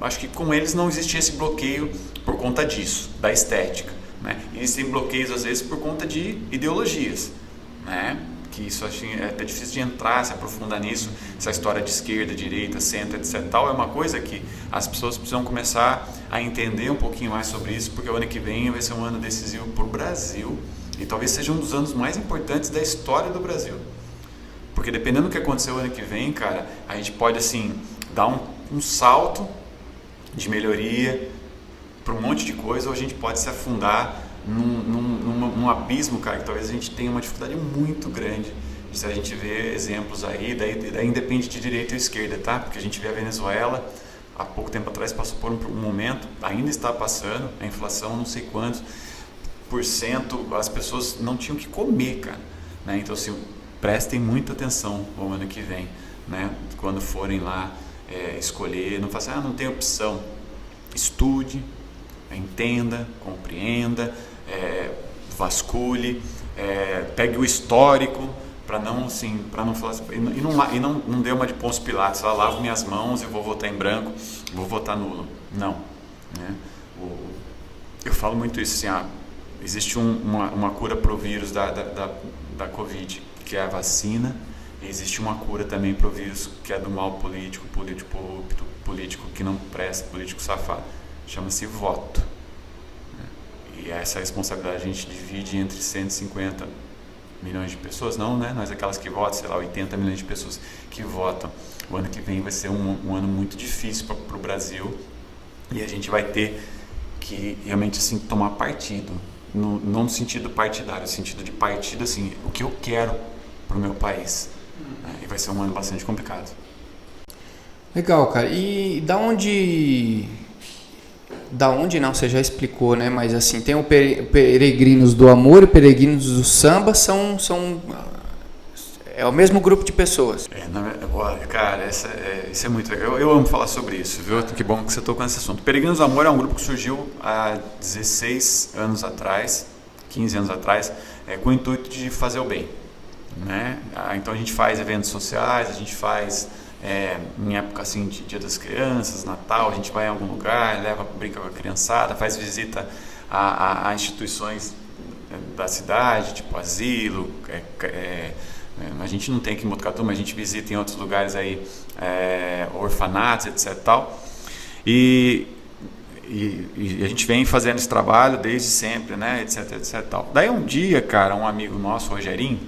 acho que com eles não existia esse bloqueio por conta disso, da estética, né? Existem bloqueios às vezes por conta de ideologias, né? que isso é difícil de entrar, se aprofundar nisso, essa história de esquerda, direita, centro, etc. Tal, é uma coisa que as pessoas precisam começar a entender um pouquinho mais sobre isso, porque o ano que vem vai ser um ano decisivo para o Brasil e talvez seja um dos anos mais importantes da história do Brasil. Porque dependendo do que acontecer o ano que vem, cara, a gente pode assim dar um salto de melhoria para um monte de coisa, ou a gente pode se afundar num abismo, cara, que talvez a gente tenha uma dificuldade muito grande. Se a gente vê exemplos aí, daí independe de direita ou esquerda, tá? Porque a gente vê a Venezuela, há pouco tempo atrás passou por um momento, ainda está passando, a inflação não sei quantos %, as pessoas não tinham que comer, cara, né? Então assim, prestem muita atenção no ano que vem, né? Quando forem lá escolher, não façam, não tem opção, estude, entenda, compreenda, vasculhe, pegue o histórico para não falar assim, e não dê uma de Pôncio Pilatos, lavo minhas mãos e vou votar em branco, vou votar nulo. Não, né? Eu falo muito isso assim, existe uma cura para o vírus da Covid, que é a vacina, e existe uma cura também para o vírus que é do mal político corrupto, político que não presta, político safado, chama-se voto. E essa responsabilidade a gente divide entre 150 milhões de pessoas, não, né? Nós aquelas que votam, sei lá, 80 milhões de pessoas que votam. O ano que vem vai ser um ano muito difícil para o Brasil e a gente vai ter que realmente assim tomar partido, não no sentido partidário, no sentido de partido assim, o que eu quero para o meu país. E vai ser um ano bastante complicado. Legal, cara. E da onde não, você já explicou, né? Mas assim, tem o Peregrinos do Amor e o Peregrinos do Samba, é o mesmo grupo de pessoas. Cara, isso é muito legal. Eu amo falar sobre isso, viu? Que bom que você tocou nesse assunto. Peregrinos do Amor é um grupo que surgiu há 16 anos atrás, 15 anos atrás, com o intuito de fazer o bem, né? Então a gente faz eventos sociais, a gente faz em época assim de Dia das Crianças, Natal, a gente vai em algum lugar, brinca com a criançada, faz visita a instituições da cidade, tipo asilo, a gente não tem aqui em Botucatu, mas a gente visita em outros lugares aí, orfanatos, etc. Tal. E a gente vem fazendo esse trabalho desde sempre, né, etc. Tal. Daí um dia, cara, um amigo nosso, Rogerinho,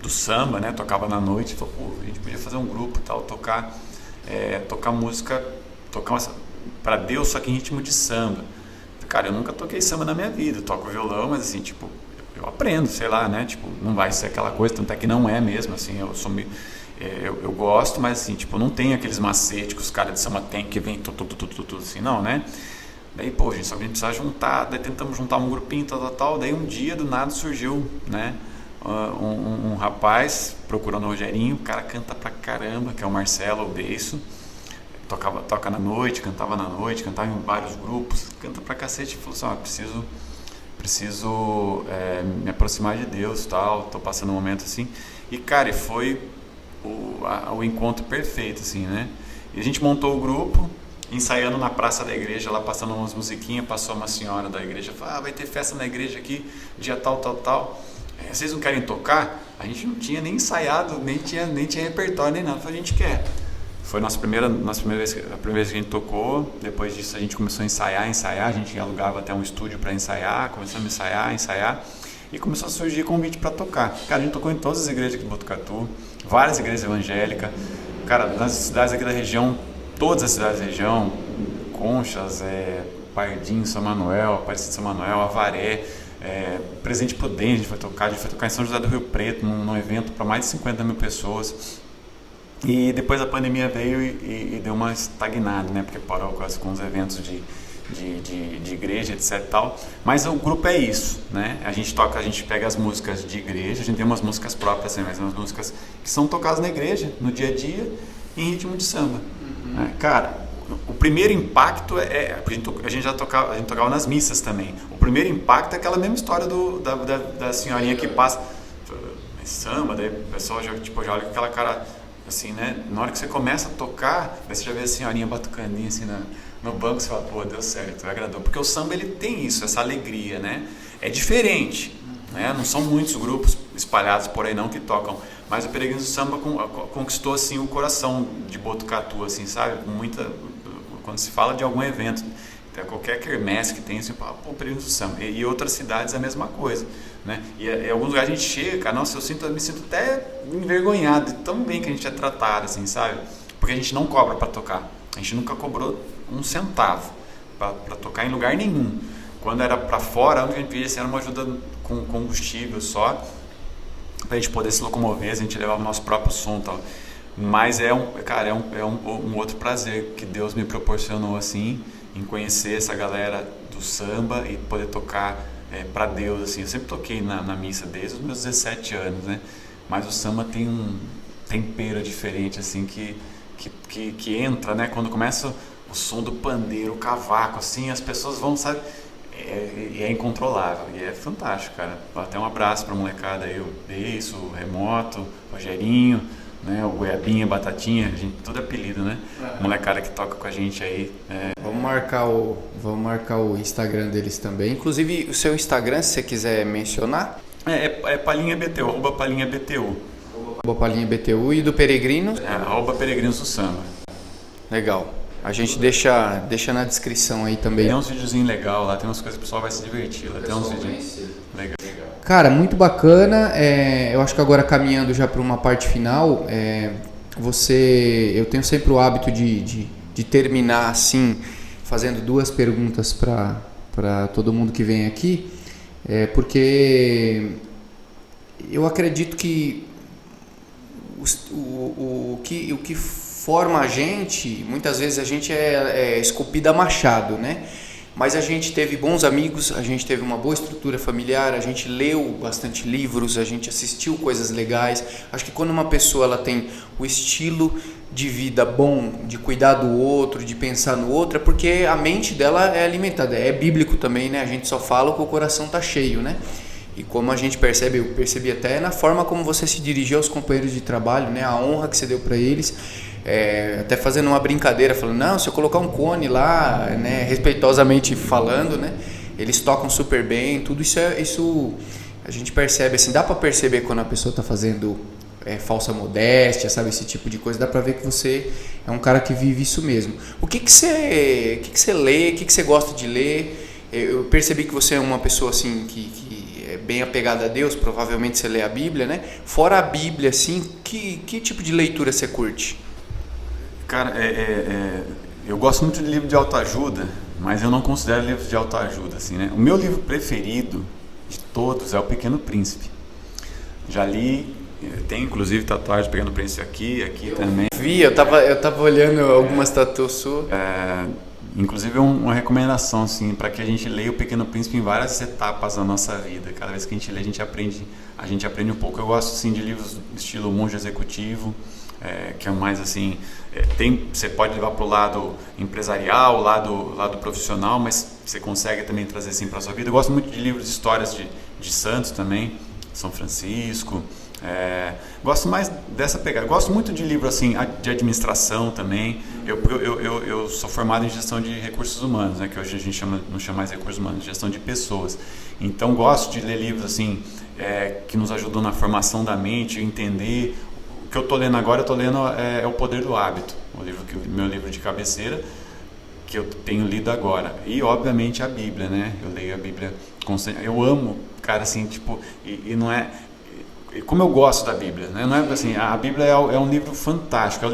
do samba, né, tocava na noite, falou, pô, a gente podia fazer um grupo, tal, tocar música, para Deus, só que em ritmo de samba. Cara, eu nunca toquei samba na minha vida, eu toco violão, mas assim, tipo, eu aprendo, sei lá, né, tipo, não vai ser aquela coisa, tanto é que não é mesmo, assim, eu gosto, mas assim, tipo, não tem aqueles macetes que os caras de samba tem, que vem tudo assim, não, né. Daí, pô, gente, só que a gente precisa juntar, daí tentamos juntar um grupinho, tal, daí um dia, do nada, surgiu, né, um rapaz procurando o Rogerinho, o cara canta pra caramba, que é o Marcelo, o Beiço, toca na noite, cantava em vários grupos, canta pra cacete, e falou assim, preciso me aproximar de Deus, tal, tô passando um momento assim, e cara, foi o encontro perfeito, assim, né, e a gente montou o grupo, ensaiando na praça da igreja, lá passando umas musiquinhas, passou uma senhora da igreja, falou, vai ter festa na igreja aqui, dia tal, vocês não querem tocar? A gente não tinha nem ensaiado, nem tinha repertório, nem nada. A gente quer. Foi a primeira vez que a gente tocou. Depois disso a gente começou a ensaiar. A gente alugava até um estúdio para ensaiar. Começamos a ensaiar. E começou a surgir convite para tocar. Cara, a gente tocou em todas as igrejas aqui de Botucatu. Várias igrejas evangélicas. Cara, nas cidades aqui da região, todas as cidades da região. Conchas, Pardinho, São Manuel, Aparecida de São Manuel, Avaré. Presidente Prudente, a gente foi tocar em São José do Rio Preto, num evento para mais de 50 mil pessoas. E depois a pandemia veio e deu uma estagnada, né? Porque parou com os eventos de igreja, etc. Tal. Mas o grupo é isso, né? A gente pega as músicas de igreja, a gente tem umas músicas próprias, assim, mas umas músicas que são tocadas na igreja, no dia a dia, em ritmo de samba. Né? Cara, o primeiro impacto a gente tocava nas missas também. O primeiro impacto é aquela mesma história da senhorinha que passa samba, daí o pessoal já olha com aquela cara assim, né? Na hora que você começa a tocar, daí você já vê a senhorinha batucaninha assim no banco, você fala, pô, deu certo, agradou. Porque o samba, ele tem isso, essa alegria, né? É diferente, né? Não são muitos grupos espalhados por aí não que tocam, mas o Peregrinos do Samba conquistou assim o coração de Botucatu, assim, sabe? Quando se fala de algum evento, qualquer quermesse que tem, assim, pô, Peregrinos do Samba. E outras cidades a mesma coisa, né? E em alguns lugares a gente chega, cara, nossa, eu me sinto até envergonhado de tão bem que a gente é tratado, assim, sabe? Porque a gente não cobra para tocar, a gente nunca cobrou um centavo para tocar em lugar nenhum. Quando era para fora, onde a gente pedia, assim, era uma ajuda com combustível só, para a gente poder se locomover, a gente levava o nosso próprio som e tal. Mas é um outro prazer que Deus me proporcionou, assim, em conhecer essa galera do samba e poder tocar para Deus, assim. Eu sempre toquei na missa desde os meus 17 anos, né? Mas o samba tem um tempero diferente, assim, que entra, né? Quando começa o som do pandeiro, o cavaco, assim, as pessoas vão, sabe? É incontrolável e é fantástico, cara. Até um abraço pra molecada aí, o Beiço, o Remoto, o Rogerinho, né? O Goiabinha, Batatinha, a gente, tudo apelido, né? Molecada que toca com a gente aí. Vamos marcar o Instagram deles também. Inclusive, o seu Instagram, se você quiser mencionar. É Palhinha BTU, arroba Palhinha BTU. Arroba Palhinha BTU e do Peregrinos? Arroba Peregrinos do Samba. Legal. A gente deixa na descrição aí também. Tem uns videozinhos legais lá, tem umas coisas que o pessoal vai se divertir lá. Tem uns vídeos legais. Cara, muito bacana. Eu acho que agora caminhando já para uma parte final, eu tenho sempre o hábito de terminar assim, fazendo 2 perguntas para todo mundo que vem aqui, porque eu acredito que o que forma a gente, muitas vezes a gente é esculpido a machado, né? Mas a gente teve bons amigos, a gente teve uma boa estrutura familiar, a gente leu bastante livros, a gente assistiu coisas legais. Acho que quando uma pessoa ela tem o estilo de vida bom, de cuidar do outro, de pensar no outro, é porque a mente dela é alimentada. É bíblico também, né? A gente só fala que o coração tá cheio, né? E como a gente percebe, eu percebi até na forma como você se dirigiu aos companheiros de trabalho, né? A honra que você deu para eles. Até fazendo uma brincadeira, falando, não, se eu colocar um cone lá, né, respeitosamente falando, né, eles tocam super bem, tudo isso a gente percebe, assim, dá para perceber quando a pessoa está fazendo falsa modéstia, sabe, esse tipo de coisa, dá para ver que você é um cara que vive isso mesmo. O que você lê, o que você gosta de ler? Eu percebi que você é uma pessoa, assim, que é bem apegada a Deus, provavelmente você lê a Bíblia, né? Fora a Bíblia, assim, que tipo de leitura você curte? Cara, eu gosto muito de livro de autoajuda, mas eu não considero livro de autoajuda, assim, né? O meu livro preferido de todos é O Pequeno Príncipe. Já li, tem inclusive tatuagem do Pequeno Príncipe aqui também. Eu tava olhando algumas tatuas suas. Inclusive uma recomendação, assim, para que a gente leia O Pequeno Príncipe em várias etapas da nossa vida. Cada vez que a gente lê, a gente aprende um pouco. Eu gosto, assim, de livros estilo Monge Executivo, que é mais assim, você pode levar para o lado empresarial, lado profissional, mas você consegue também trazer assim para a sua vida. Eu gosto muito de livros de histórias de santos também, São Francisco. Gosto mais dessa pegada. Gosto muito de livro assim de administração também. Eu sou formado em gestão de recursos humanos, né, que hoje a gente não chama mais recursos humanos, gestão de pessoas. Então gosto de ler livros assim que nos ajudam na formação da mente, entender. O que eu estou lendo agora, é O Poder do Hábito, meu livro de cabeceira, que eu tenho lido agora. E, obviamente, a Bíblia, né? Eu leio a Bíblia constante. Eu amo, cara, assim, tipo, e não é... Como eu gosto da Bíblia, né? Não é assim, a Bíblia é um livro fantástico, é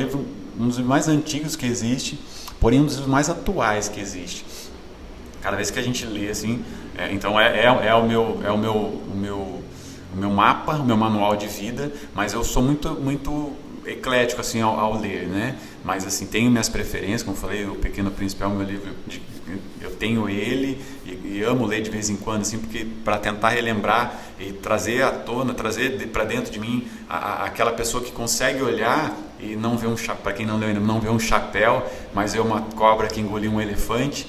um dos mais antigos que existe, porém um dos mais atuais que existe. Cada vez que a gente lê, assim... Então, o meu mapa, o meu manual de vida, mas eu sou muito eclético assim ao ler, né? Mas assim, tenho minhas preferências, como eu falei, O Pequeno Príncipe é o meu livro, eu tenho ele e amo ler de vez em quando, assim, porque para tentar relembrar e trazer à tona, trazer para dentro de mim aquela pessoa que consegue olhar e não ver para quem não leu ainda, não ver um chapéu, mas ver uma cobra que engoliu um elefante.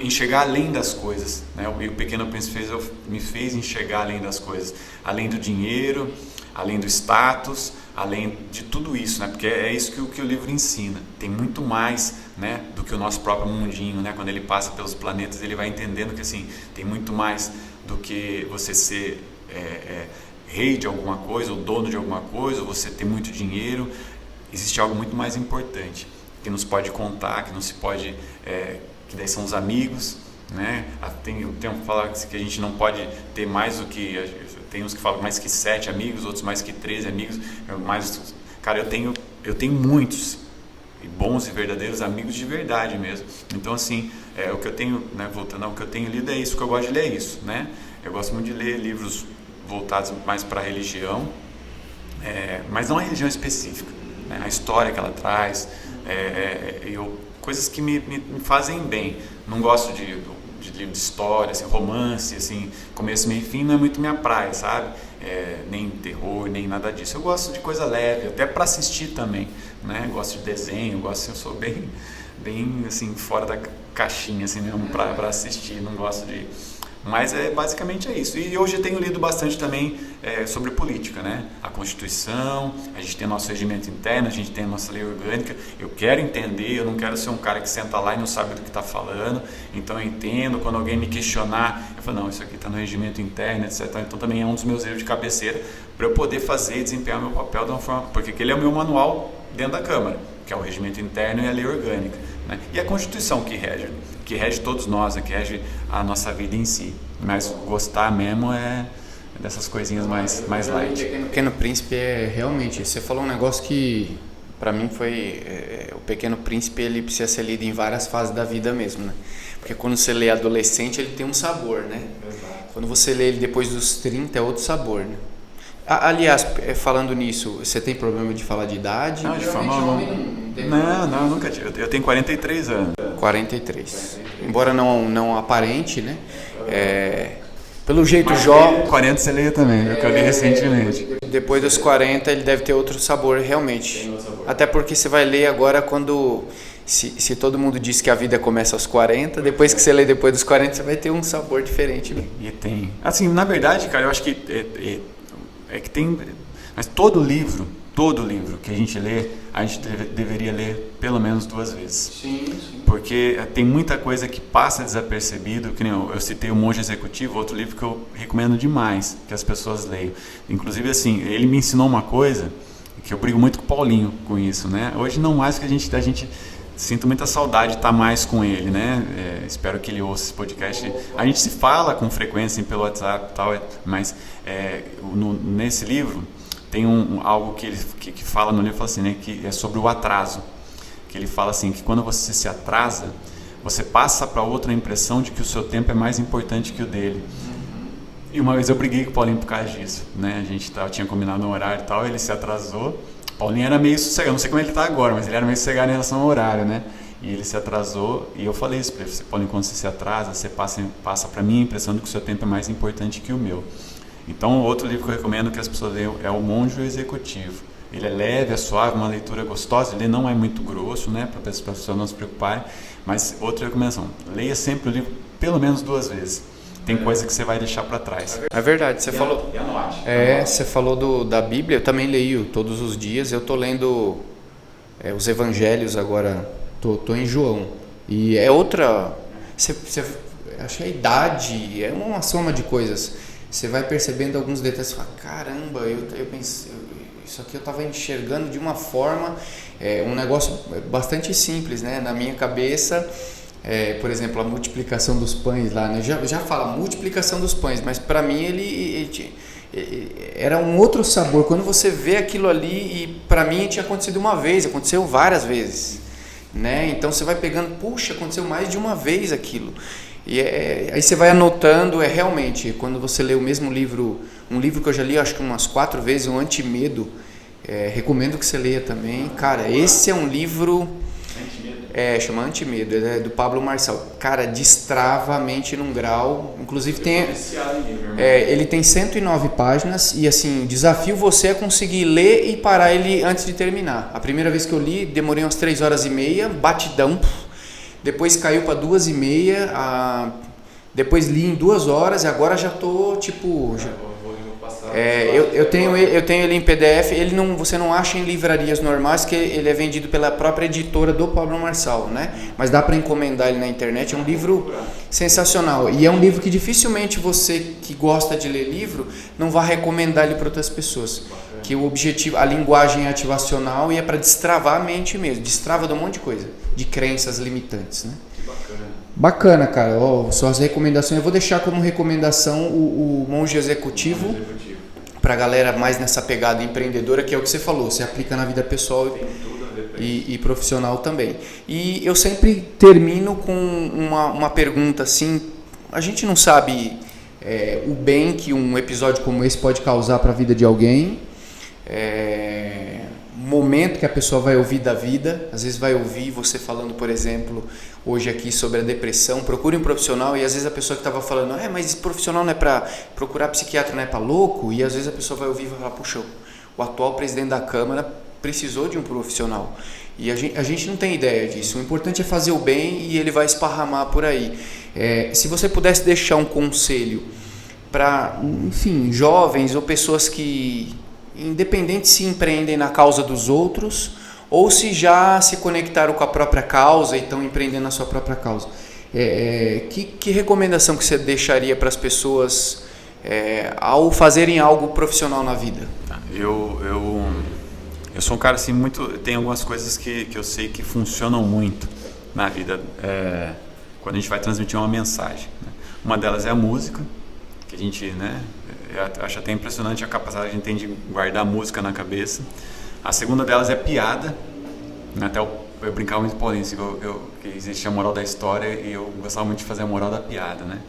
Enxergar além das coisas, né? O Pequeno Príncipe me fez enxergar além das coisas, além do dinheiro, além do status, além de tudo isso, né? Porque é isso que o livro ensina. Tem muito mais, né, do que o nosso próprio mundinho, né? Quando ele passa pelos planetas, ele vai entendendo que assim, tem muito mais do que você ser rei de alguma coisa, ou dono de alguma coisa, ou você ter muito dinheiro. Existe algo muito mais importante, que nos pode contar, que não se pode, que daí são os amigos, né? Tem um que fala que a gente não pode ter mais do que, tem uns que falam mais que 7 amigos, outros mais que 13 amigos, cara, eu tenho muitos bons e verdadeiros amigos de verdade mesmo. Então assim, o que eu tenho, né, voltando ao que eu tenho lido é isso, o que eu gosto de ler é isso, né? Eu gosto muito de ler livros voltados mais para a religião, mas não a religião específica, né? A história que ela traz, coisas que me fazem bem. Não gosto de livro de história, assim, romance, assim, começo, meio e fim não é muito minha praia, sabe? Nem terror, nem nada disso. Eu gosto de coisa leve, até para assistir também, né? Gosto de desenho, eu sou bem assim, fora da caixinha, assim, mesmo para assistir, não gosto de... Mas basicamente é isso. E hoje eu tenho lido bastante também sobre política, né? A Constituição, a gente tem nosso regimento interno, a gente tem a nossa lei orgânica. Eu quero entender, eu não quero ser um cara que senta lá e não sabe do que está falando. Então eu entendo, quando alguém me questionar, eu falo, não, isso aqui está no regimento interno, etc. Então também é um dos meus livros de cabeceira para eu poder fazer e desempenhar o meu papel de uma forma... Porque aquele é o meu manual dentro da Câmara, que é o regimento interno e a lei orgânica, né? E a Constituição que rege todos nós, que rege a nossa vida em si. Mas gostar mesmo é dessas coisinhas mais light. O Pequeno Príncipe realmente, você falou um negócio que para mim foi, o Pequeno Príncipe ele precisa ser lido em várias fases da vida mesmo, né? Porque quando você lê adolescente ele tem um sabor, né? Exato. Quando você lê ele depois dos 30 é outro sabor, né? Aliás, falando nisso, você tem problema de falar de idade? Não, de forma alguma. Não, nunca tive. Eu tenho 43 anos. 43. Embora não aparente, né? Pelo jeito jovem. 40 você lê também, eu li recentemente. Depois dos 40 ele deve ter outro sabor, realmente. Até porque você vai ler agora quando... Se todo mundo diz que a vida começa aos 40, depois que você lê depois dos 40, você vai ter um sabor diferente. Né? E tem. Assim, na verdade, cara, eu acho que que tem... Mas todo livro que a gente lê, a gente deveria ler pelo menos 2 vezes. Sim. Porque tem muita coisa que passa desapercebido, que nem eu citei O Monge Executivo, outro livro que eu recomendo demais que as pessoas leiam. Inclusive, assim, ele me ensinou uma coisa que eu brigo muito com o Paulinho com isso, né? Hoje não mais, porque a gente sinto muita saudade de estar mais com ele, né? Espero que ele ouça esse podcast. A gente se fala com frequência assim, pelo WhatsApp e tal, mas nesse livro tem algo que ele que fala no livro, fala assim, né? Que é sobre o atraso. Que ele fala assim, que quando você se atrasa, você passa para outra a impressão de que o seu tempo é mais importante que o dele. E uma vez eu briguei com o Paulinho por causa disso, né? A gente tinha combinado um horário e tal, ele se atrasou. Paulinho era meio sossegado, não sei como ele está agora, mas ele era meio sossegado em relação ao horário, né? E ele se atrasou e eu falei isso para ele, Paulinho, quando você se atrasa, você passa para mim a impressão de que o seu tempo é mais importante que o meu. Então, outro livro que eu recomendo que as pessoas leiam é O Monge Executivo. Ele é leve, é suave, uma leitura gostosa, ele não é muito grosso, né? Para as pessoas não se preocuparem, mas outra recomendação, leia sempre o livro pelo menos 2 vezes. Tem coisa que você vai deixar para trás. É verdade, você falou. Você falou da Bíblia, eu também leio todos os dias. Eu tô lendo os Evangelhos agora, tô em João. E é outra. Achei a idade, é uma soma de coisas. Você vai percebendo alguns detalhes e fala, caramba, eu pensei, isso aqui eu estava enxergando de uma forma, um negócio bastante simples, né? Na minha cabeça. Por exemplo, a multiplicação dos pães lá, né? Já fala multiplicação dos pães, mas para mim ele era um outro sabor. Quando você vê aquilo ali, e para mim tinha acontecido uma vez, aconteceu várias vezes, né? Então você vai pegando, puxa, aconteceu mais de uma vez aquilo. E aí você vai anotando, realmente, quando você lê o mesmo livro, um livro que eu já li acho que umas 4 vezes, o Antimedo, recomendo que você leia também. Cara, esse é um livro... chama Antimedo, é do Pablo Marçal. Cara, destrava a mente num grau. Inclusive ele tem 109 páginas e assim, desafio você a conseguir ler e parar ele antes de terminar. A primeira vez que eu li, demorei umas 3 horas e meia, batidão. Depois caiu para 2h30, depois li em 2 horas e agora já tô tipo... Eu tenho ele em PDF, você não acha em livrarias normais, que ele é vendido pela própria editora do Pablo Marçal, né? Mas dá para encomendar ele na internet, é um livro sensacional. E é um livro que dificilmente você que gosta de ler livro não vai recomendar ele para outras pessoas. Que o objetivo, a linguagem é ativacional e é para destravar a mente mesmo, destrava de um monte de coisa, de crenças limitantes, né? Bacana, cara. Suas recomendações, eu vou deixar como recomendação o Monge Executivo. Pra galera mais nessa pegada empreendedora, que é o que você falou, você aplica na vida pessoal e profissional também. E eu sempre termino com uma pergunta assim, a gente não sabe o bem que um episódio como esse pode causar para a vida de alguém, momento que a pessoa vai ouvir da vida, às vezes vai ouvir você falando, por exemplo, hoje aqui sobre a depressão, procure um profissional, e às vezes a pessoa que estava falando, mas esse profissional não é para procurar psiquiatra, não é para louco, e às vezes a pessoa vai ouvir e vai falar, puxa, o atual presidente da Câmara precisou de um profissional, e a gente não tem ideia disso, o importante é fazer o bem e ele vai esparramar por aí. Se você pudesse deixar um conselho para, enfim, jovens ou pessoas que independente se empreendem na causa dos outros ou se já se conectaram com a própria causa e estão empreendendo na sua própria causa, que recomendação que você deixaria para as pessoas ao fazerem algo profissional na vida? Eu sou um cara assim tem algumas coisas que eu sei que funcionam muito na vida quando a gente vai transmitir uma mensagem, né? Uma delas é a música, que a gente, né, eu acho até impressionante a capacidade que a gente tem de guardar música na cabeça. A segunda delas é piada, até eu brincava muito por isso, que existe a moral da história e eu gostava muito de fazer a moral da piada, né?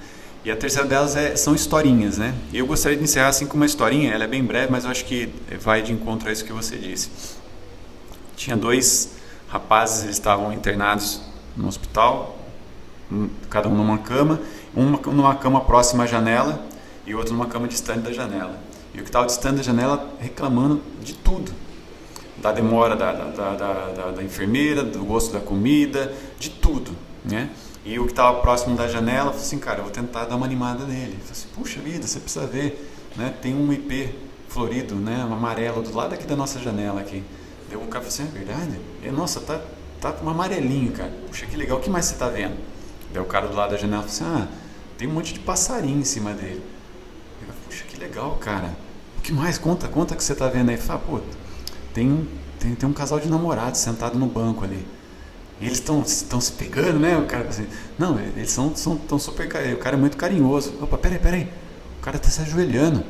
E a terceira delas são historinhas, né? E eu gostaria de encerrar assim com uma historinha, ela é bem breve, mas eu acho que vai de encontro a isso que você disse. Tinha 2 rapazes, eles estavam internados no hospital, cada um numa cama, uma numa cama próxima à janela e o outro numa cama distante da janela. E o que estava distante da janela reclamando de tudo. Da demora da enfermeira, do gosto da comida, de tudo, né? E o que estava próximo da janela falou assim, cara, eu vou tentar dar uma animada nele. Eu falei assim, puxa vida, você precisa ver, né? Tem um ipê florido, né? Um amarelo do lado aqui da nossa janela aqui. Daí o cara falou assim, é verdade? Nossa, tá um amarelinho, cara. Puxa, que legal, o que mais você tá vendo? Daí o cara do lado da janela falou assim, tem um monte de passarinho em cima dele. Eu falei, puxa, que legal, cara. O que mais? Conta que você tá vendo aí. Fala, pô, tem um casal de namorados sentado no banco ali. E eles estão se pegando, né? O cara assim, não, eles são super, o cara é muito carinhoso. Opa, peraí, o cara tá se ajoelhando.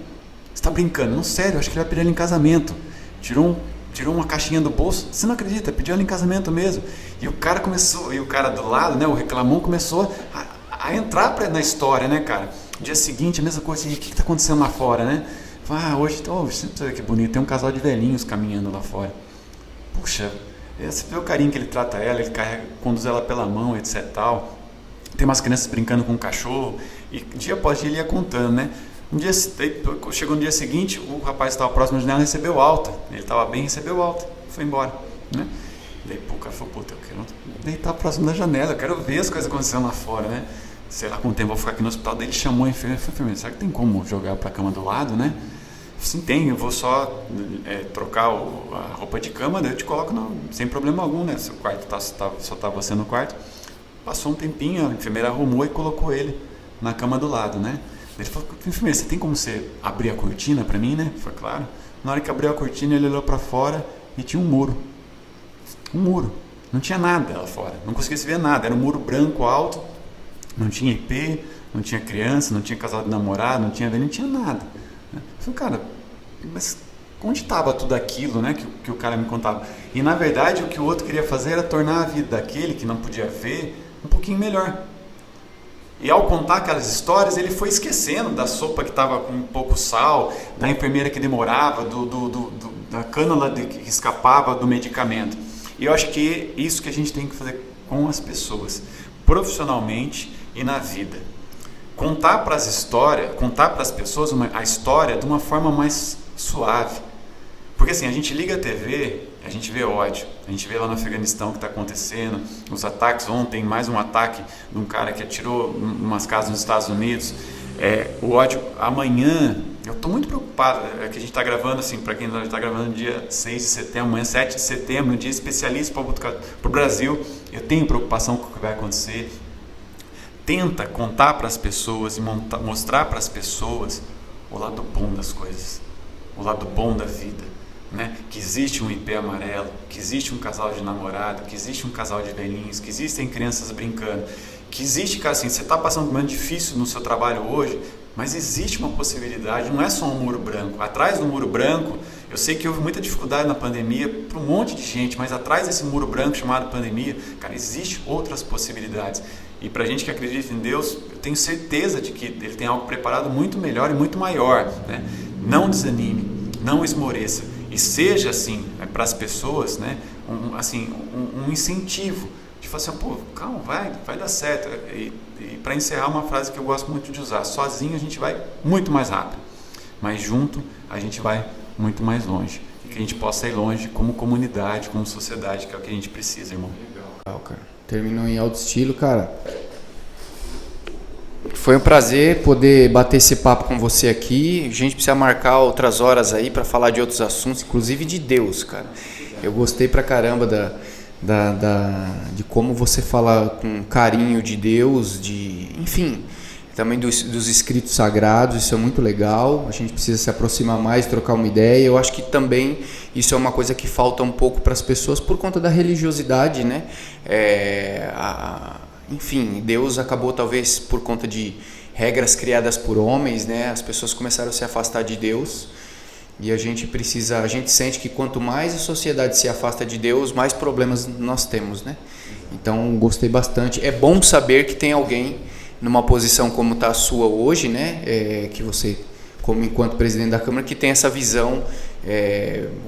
Você tá brincando? Não, sério, acho que ele vai pedir ela em casamento. Tirou uma caixinha do bolso, você não acredita, pediu ela em casamento mesmo. E o cara do lado, né, o reclamão, começou a entrar na história, né, cara? No dia seguinte, a mesma coisa, e o que está acontecendo lá fora, né? Hoje, você precisa ver que bonito, tem um casal de velhinhos caminhando lá fora. Puxa, você vê o carinho que ele trata ela, ele conduz ela pela mão, etc. Tal. Tem umas crianças brincando com um cachorro, e dia após dia ele ia contando, né? Chegou no dia seguinte, o rapaz que estava próximo de janela recebeu alta. Ele estava bem, recebeu alta, foi embora, né? Daí o cara falou, puta, eu quero deitar próximo da janela, eu quero ver as coisas acontecendo lá fora, né? Sei lá quanto tempo eu vou ficar aqui no hospital. Daí ele chamou a enfermeira, falou, enfermeira, será que tem como jogar para a cama do lado, né? Sim, tem, eu vou só trocar a roupa de cama, daí eu te coloco sem problema algum, né? Seu quarto só tá você no quarto. Passou um tempinho, a enfermeira arrumou e colocou ele na cama do lado, né? Ele falou, enfermeira, você tem como você abrir a cortina para mim, né? Foi claro. Na hora que abriu a cortina, ele olhou para fora e tinha um muro. Um muro. Não tinha nada lá fora. Não conseguia se ver nada. Era um muro branco alto. Não tinha IP, não tinha criança, não tinha casal de namorado, não tinha velho, não tinha nada. Eu falei, cara, mas onde estava tudo aquilo, né, que o cara me contava? E na verdade o que o outro queria fazer era tornar a vida daquele que não podia ver um pouquinho melhor. E ao contar aquelas histórias, ele foi esquecendo da sopa que estava com pouco sal, da enfermeira que demorava, da cânula que escapava do medicamento. E eu acho que é isso que a gente tem que fazer com as pessoas, profissionalmente e na vida. Contar para as pessoas a história de uma forma mais suave. Porque assim, a gente liga a TV, a gente vê ódio, a gente vê lá no Afeganistão o que está acontecendo, os ataques ontem, mais um ataque de um cara que atirou em umas casas nos Estados Unidos, o ódio amanhã, eu estou muito preocupado, que a gente está gravando assim, para quem está gravando dia 6 de setembro, amanhã 7 de setembro, um dia especialista para o Brasil, eu tenho preocupação com o que vai acontecer. Tenta contar para as pessoas e mostrar para as pessoas o lado bom das coisas, o lado bom da vida, né? Que existe um ipê amarelo, que existe um casal de namorado, que existe um casal de velhinhos, que existem crianças brincando, que existe, cara, assim, você está passando um momento difícil no seu trabalho hoje, mas existe uma possibilidade, não é só um muro branco. Atrás do muro branco, eu sei que houve muita dificuldade na pandemia para um monte de gente, mas atrás desse muro branco chamado pandemia, cara, existe outras possibilidades. E para a gente que acredita em Deus, eu tenho certeza de que Ele tem algo preparado muito melhor e muito maior, né? Não desanime, não esmoreça e seja assim, para as pessoas, né? Um incentivo de falar assim, pô, calma, vai dar certo. E para encerrar, uma frase que eu gosto muito de usar: sozinho a gente vai muito mais rápido, mas junto a gente vai muito mais longe. E que a gente possa ir longe como comunidade, como sociedade, que é o que a gente precisa, irmão. Legal, cara. Terminou em alto estilo, cara. Foi um prazer poder bater esse papo com você aqui. A gente precisa marcar outras horas aí para falar de outros assuntos, inclusive de Deus, cara. Eu gostei pra caramba de como você fala com carinho de Deus, enfim, também dos escritos sagrados. Isso é muito legal. A gente precisa se aproximar mais, trocar uma ideia. Eu acho que também isso é uma coisa que falta um pouco para as pessoas por conta da religiosidade, né? Enfim, Deus acabou, talvez por conta de regras criadas por homens, né? As pessoas começaram a se afastar de Deus. E a gente sente que quanto mais a sociedade se afasta de Deus, mais problemas nós temos, né? Então, gostei bastante. É bom saber que tem alguém numa posição como está a sua hoje, né? Que você, como enquanto presidente da Câmara, que tem essa visão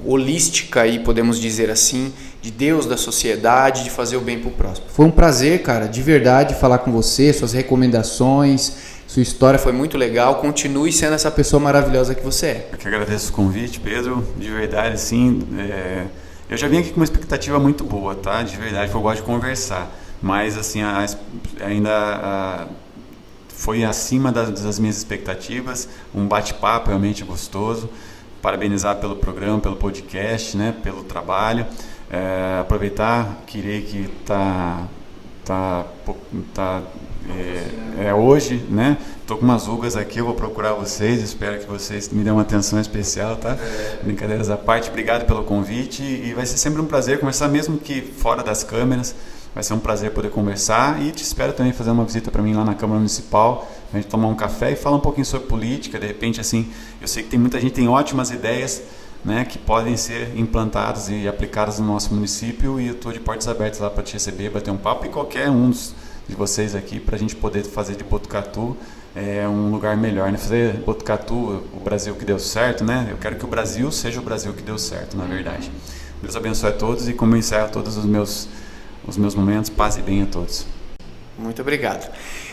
holística, aí, podemos dizer assim, de Deus, da sociedade, de fazer o bem para o próximo. Foi um prazer, cara, de verdade, falar com você, suas recomendações, sua história foi muito legal. Continue sendo essa pessoa maravilhosa que você é. Eu que agradeço o convite, Pedro, de verdade, sim. Eu já vim aqui com uma expectativa muito boa, tá? De verdade, eu gosto de conversar, mas assim, ainda foi acima das minhas expectativas, um bate-papo realmente gostoso. Parabenizar pelo programa, pelo podcast, né, pelo trabalho. Aproveitar, queria que hoje, né? Tô com umas rugas aqui, eu vou procurar vocês, espero que vocês me dêem uma atenção especial, tá? Brincadeiras à parte, obrigado pelo convite e vai ser sempre um prazer conversar, mesmo que fora das câmeras. Vai ser um prazer poder conversar e te espero também fazer uma visita para mim lá na Câmara Municipal, a gente tomar um café e falar um pouquinho sobre política. De repente, assim, eu sei que tem muita gente que tem ótimas ideias, né, que podem ser implantadas e aplicadas no nosso município, e eu estou de portas abertas lá para te receber, bater um papo, e qualquer um de vocês aqui, para a gente poder fazer de Botucatu um lugar melhor, né? Fazer Botucatu o Brasil que deu certo, né? Eu quero que o Brasil seja o Brasil que deu certo, na verdade. Deus abençoe a todos, e como eu encerro todos os meus momentos, paz e bem a todos. Muito obrigado.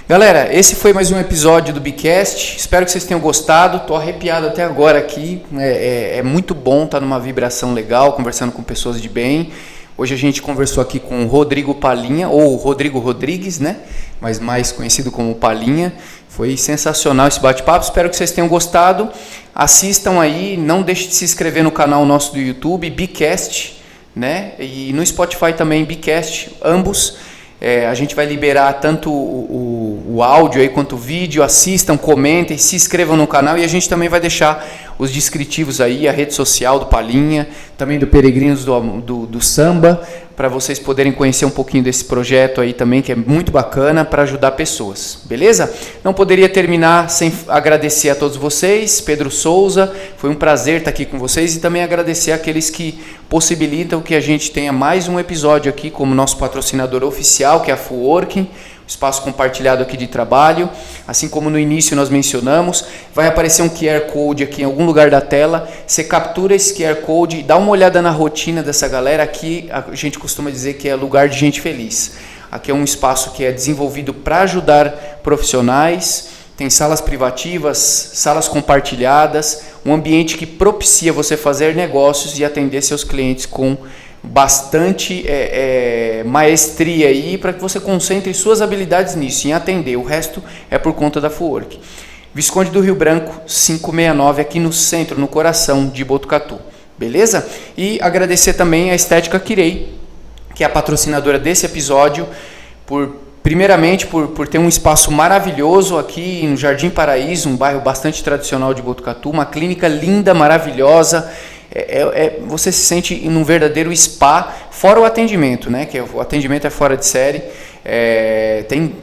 Galera, esse foi mais um episódio do Bicast. Espero que vocês tenham gostado. Tô arrepiado até agora aqui. É muito bom estar numa vibração legal, conversando com pessoas de bem. Hoje a gente conversou aqui com o Rodrigo Palinha, ou Rodrigo Rodrigues, né? Mas mais conhecido como Palinha. Foi sensacional esse bate-papo. Espero que vocês tenham gostado. Assistam aí. Não deixe de se inscrever no canal nosso do YouTube, Bicast, né? E no Spotify também, Bicast, ambos. A gente vai liberar tanto o áudio aí quanto o vídeo. Assistam, comentem, se inscrevam no canal, e a gente também vai deixar os descritivos aí, a rede social do Palinha, também do Peregrinos do Samba, para vocês poderem conhecer um pouquinho desse projeto aí também, que é muito bacana para ajudar pessoas, beleza? Não poderia terminar sem agradecer a todos vocês. Pedro Souza, foi um prazer estar aqui com vocês, e também agradecer àqueles que possibilitam que a gente tenha mais um episódio aqui como nosso patrocinador oficial, que é a FUWorking, espaço compartilhado aqui de trabalho. Assim como no início nós mencionamos, vai aparecer um QR Code aqui em algum lugar da tela. Você captura esse QR Code e dá uma olhada na rotina dessa galera. Aqui a gente costuma dizer que é lugar de gente feliz. Aqui é um espaço que é desenvolvido para ajudar profissionais. Tem salas privativas, salas compartilhadas, um ambiente que propicia você fazer negócios e atender seus clientes com bastante maestria aí, para que você concentre suas habilidades nisso, em atender. O resto é por conta da FUWorking. Visconde do Rio Branco, 569, aqui no centro, no coração de Botucatu. Beleza? E agradecer também a Estética Kirei, que é a patrocinadora desse episódio, primeiramente por ter um espaço maravilhoso aqui no Jardim Paraíso, um bairro bastante tradicional de Botucatu, uma clínica linda, maravilhosa. Você se sente em um verdadeiro spa, fora o atendimento, né? Que o atendimento é fora de série. Tem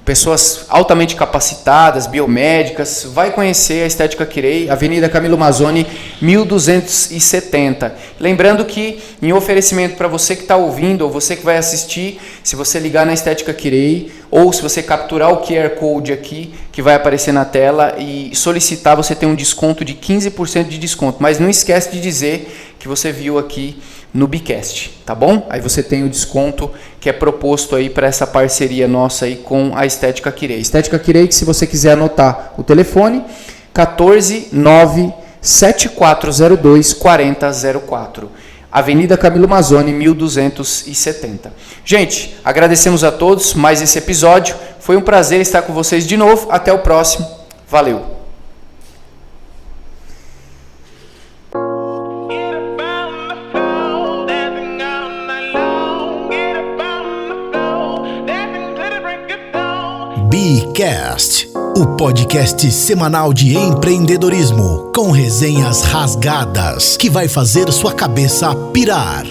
pessoas altamente capacitadas, biomédicas. Vai conhecer a Estética Kirei, Avenida Camilo Mazzoni, 1270. Lembrando que, em oferecimento para você que está ouvindo ou você que vai assistir, se você ligar na Estética Kirei ou se você capturar o QR Code aqui, que vai aparecer na tela, e solicitar, você tem um desconto de 15% de desconto. Mas não esquece de dizer que você viu aqui no Bicast, tá bom? Aí você tem o desconto que é proposto aí para essa parceria nossa aí com a Estética Kirei. Estética Kirei, que se você quiser anotar o telefone, 149-7402-4004. Avenida Camilo Mazzoni, 1270. Gente, agradecemos a todos mais esse episódio. Foi um prazer estar com vocês de novo. Até o próximo. Valeu! Bicast, o podcast semanal de empreendedorismo com resenhas rasgadas que vai fazer sua cabeça pirar.